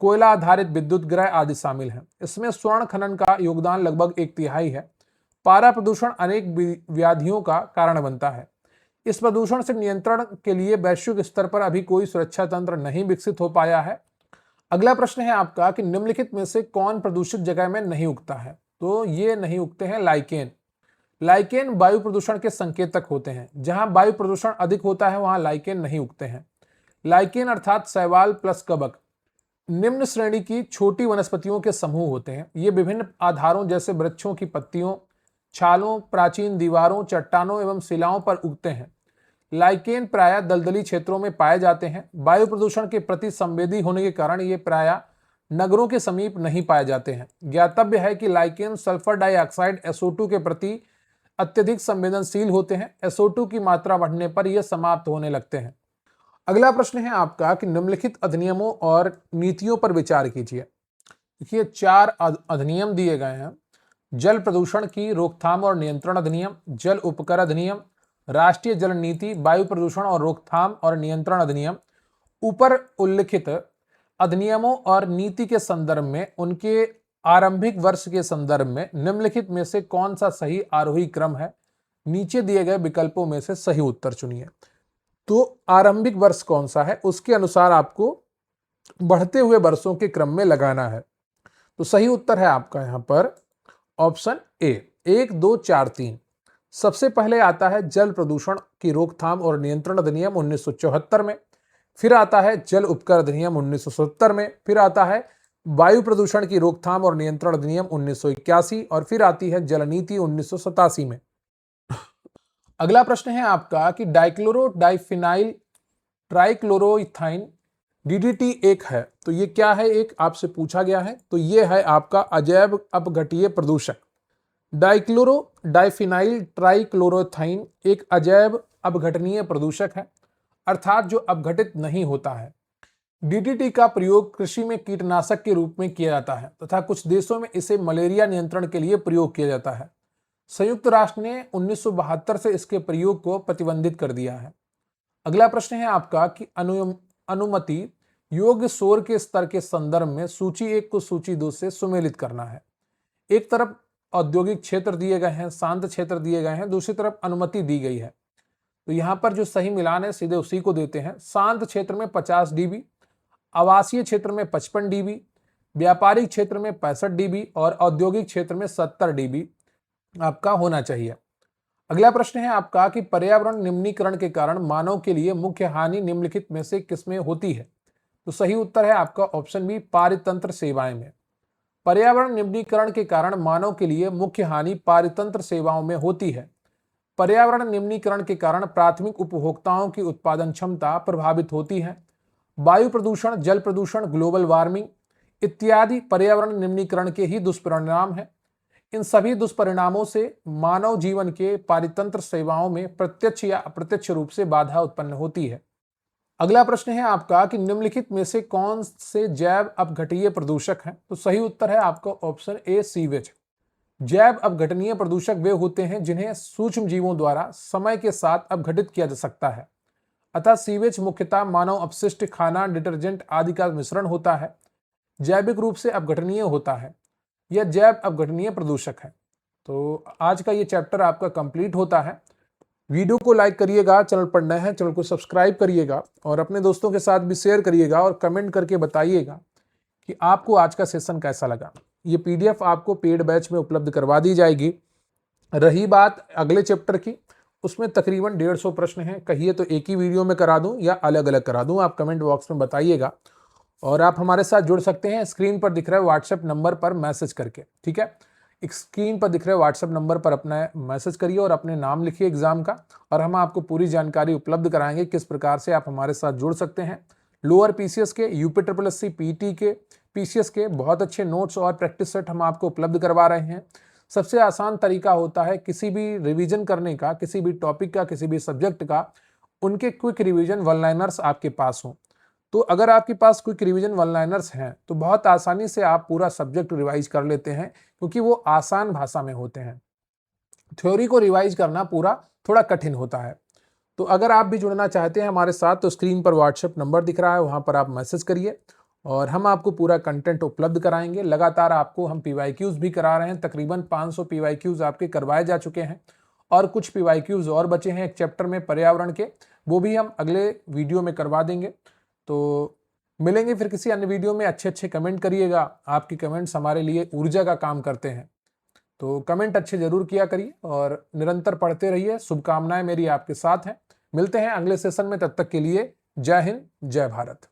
कोयला आधारित विद्युत ग्रह आदि शामिल हैं। इसमें स्वर्ण खनन का योगदान लगभग 1/3 है। पारा प्रदूषण अनेक व्याधियों का कारण बनता है। इस प्रदूषण से नियंत्रण के लिए वैश्विक स्तर पर अभी कोई सुरक्षा तंत्र नहीं विकसित हो पाया है। अगला प्रश्न है आपका कि निम्नलिखित में से कौन प्रदूषित जगह में नहीं उगता है? तो ये नहीं उगते हैं लाइकेन। लाइकेन वायु प्रदूषण के संकेतक होते हैं। जहां वायु प्रदूषण अधिक होता है वहां लाइकेन नहीं उगते हैं। लाइकेन अर्थात शैवाल प्लस कवक निम्न श्रेणी की छोटी वनस्पतियों के समूह होते हैं। ये विभिन्न आधारों जैसे वृक्षों की पत्तियों, छालों, प्राचीन दीवारों, चट्टानों एवं शिलाओं पर उगते हैं। लाइकेन प्रायः दलदली क्षेत्रों में पाए जाते हैं। वायु प्रदूषण के प्रति संवेदी होने के कारण ये प्रायः नगरों के समीप नहीं पाए जाते हैं। ज्ञातव्य है कि लाइकेन सल्फर डाइऑक्साइड SO2 के प्रति अत्यधिक संवेदनशील होते हैं। SO2 की मात्रा बढ़ने पर यह समाप्त होने लगते हैं। अगला प्रश्न है आपका कि निम्नलिखित अधिनियमों और नीतियों पर विचार कीजिए। देखिए 4 अधिनियम दिए गए हैं। जल प्रदूषण की रोकथाम और नियंत्रण अधिनियम, जल उपकर अधिनियम, राष्ट्रीय जल नीति, वायु प्रदूषण और रोकथाम और नियंत्रण अधिनियम। ऊपर उल्लिखित अधिनियमों और नीति के संदर्भ में उनके आरंभिक वर्ष के संदर्भ में निम्नलिखित में से कौन सा सही आरोही क्रम है? नीचे दिए गए विकल्पों में से सही उत्तर चुनिए। तो आरंभिक वर्ष कौन सा है, उसके अनुसार आपको बढ़ते हुए वर्षों के क्रम में लगाना है। तो सही उत्तर है आपका यहां पर ऑप्शन ए 1, 2, 4, 3। सबसे पहले आता है जल प्रदूषण की रोकथाम और नियंत्रण अधिनियम 1974 में, फिर आता है जल उपकर अधिनियम 1970 में, फिर आता है वायु प्रदूषण की रोकथाम और नियंत्रण अधिनियम 1981 और फिर आती है जल नीति 1987 में। अगला प्रश्न है आपका कि डाइक्लोरो डाइफिनाइल ट्राइक्लोरोइथाइन DDT एक है, तो ये क्या है? एक आपसे पूछा गया है। तो ये है आपका अजैव अपघटीय प्रदूषक। डाइक्लोरो डाइफिनाइल ट्राइक्लोरोइथाइन एक अजैव अपघटनीय प्रदूषक है, अर्थात जो अपघटित नहीं होता है। DDT का प्रयोग कृषि में कीटनाशक के रूप में किया जाता है तथा कुछ देशों में इसे मलेरिया नियंत्रण के लिए प्रयोग किया जाता है। संयुक्त राष्ट्र ने 1972 से इसके प्रयोग को प्रतिबंधित कर दिया है। अगला प्रश्न है आपका कि अनुमति योग्य शोर के स्तर के संदर्भ में सूची 1 को सूची 2 से सुमेलित करना है। एक तरफ औद्योगिक क्षेत्र दिए गए हैं, शांत क्षेत्र दिए गए हैं, दूसरी तरफ अनुमति दी गई है। तो यहां पर जो सही मिलान है सीधे उसी को देते हैं। शांत क्षेत्र में 50 dB, आवासीय क्षेत्र में 55 dB, व्यापारिक क्षेत्र में 65 dB और औद्योगिक क्षेत्र में 70 dB आपका होना चाहिए। अगला प्रश्न है आपका कि पर्यावरण निम्नीकरण के कारण मानव के लिए मुख्य हानि निम्नलिखित में से किसमें होती है? तो सही उत्तर है आपका ऑप्शन बी पारितंत्र सेवाएं में। पर्यावरण निम्नीकरण के कारण मानव के लिए मुख्य हानि पारितंत्र सेवाओं में होती है। पर्यावरण निम्नीकरण के कारण प्राथमिक उपभोक्ताओं की उत्पादन क्षमता प्रभावित होती है। वायु प्रदूषण, जल प्रदूषण, ग्लोबल वार्मिंग इत्यादि पर्यावरण निम्नीकरण के ही दुष्परिणाम हैं। इन सभी दुष्परिणामों से मानव जीवन के पारितंत्र सेवाओं में प्रत्यक्ष या अप्रत्यक्ष रूप से बाधा उत्पन्न होती है। अगला प्रश्न है आपका कि निम्नलिखित में से कौन से जैव अपघटीय प्रदूषक हैं? तो सही उत्तर है आपका ऑप्शन ए सीवेज। जैव अपघटनीय प्रदूषक वे होते हैं जिन्हें सूक्ष्म जीवों द्वारा समय के साथ अपघटित किया जा सकता है। अतः सीवेज मुख्यतः मानव अपशिष्ट, खाना, डिटर्जेंट आदि का मिश्रण होता है, जैविक रूप से अपघटनीय होता है। यह जैव अपघटनीय प्रदूषक है। तो आज का ये चैप्टर आपका कंप्लीट होता है। वीडियो को लाइक करिएगा, चैनल पर नए हैं चैनल को सब्सक्राइब करिएगा और अपने दोस्तों के साथ भी शेयर करिएगा और कमेंट करके बताइएगा कि आपको आज का सेशन कैसा लगा। ये PDF आपको पेड बैच में उपलब्ध करवा दी जाएगी। रही बात अगले चैप्टर की, उसमें तकरीबन 150 प्रश्न हैं। कहिए तो एक ही वीडियो में करा दूं या अलग अलग करा दूं, आप कमेंट बॉक्स में बताइएगा। और आप हमारे साथ जुड़ सकते हैं स्क्रीन पर दिख रहे व्हाट्सएप नंबर पर मैसेज करके। ठीक है, एक स्क्रीन पर दिख रहे व्हाट्सएप नंबर पर अपना मैसेज करिए और अपने नाम लिखिए एग्जाम का, और हम आपको पूरी जानकारी उपलब्ध कराएंगे किस प्रकार से आप हमारे साथ जुड़ सकते हैं। लोअर PCS के, UPSSC PET के, PCS के बहुत अच्छे नोट्स और प्रैक्टिस सेट हम आपको उपलब्ध करवा रहे हैं। सबसे आसान तरीका होता है किसी भी रिवीजन करने का, किसी भी टॉपिक का, किसी भी सब्जेक्ट का, उनके क्विक रिवीजन वन लाइनर्स आपके पास हों। तो अगर आपके पास क्विक रिवीजन वन लाइनर्स हैं तो बहुत आसानी से आप पूरा सब्जेक्ट रिवाइज कर लेते हैं, क्योंकि वो आसान भाषा में होते हैं। थ्योरी को रिवाइज करना पूरा थोड़ा कठिन होता है। तो अगर आप भी जुड़ना चाहते हैं हमारे साथ तो स्क्रीन पर व्हाट्सएप नंबर दिख रहा है, वहां पर आप मैसेज करिए और हम आपको पूरा कंटेंट उपलब्ध कराएंगे। लगातार आपको हम पीवाईक्यूज भी करा रहे हैं, तकरीबन 500 पीवाईक्यूज आपके करवाए जा चुके हैं और कुछ पीवाईक्यूज और बचे हैं एक चैप्टर में पर्यावरण के, वो भी हम अगले वीडियो में करवा देंगे। तो मिलेंगे फिर किसी अन्य वीडियो में। अच्छे अच्छे कमेंट करिएगा, आपके कमेंट्स हमारे लिए ऊर्जा का काम करते हैं। तो कमेंट अच्छे जरूर किया करिए और निरंतर पढ़ते रहिए। शुभकामनाएं मेरी आपके साथ हैं। मिलते हैं अगले सेशन में, तब तक के लिए जय हिंद, जय भारत।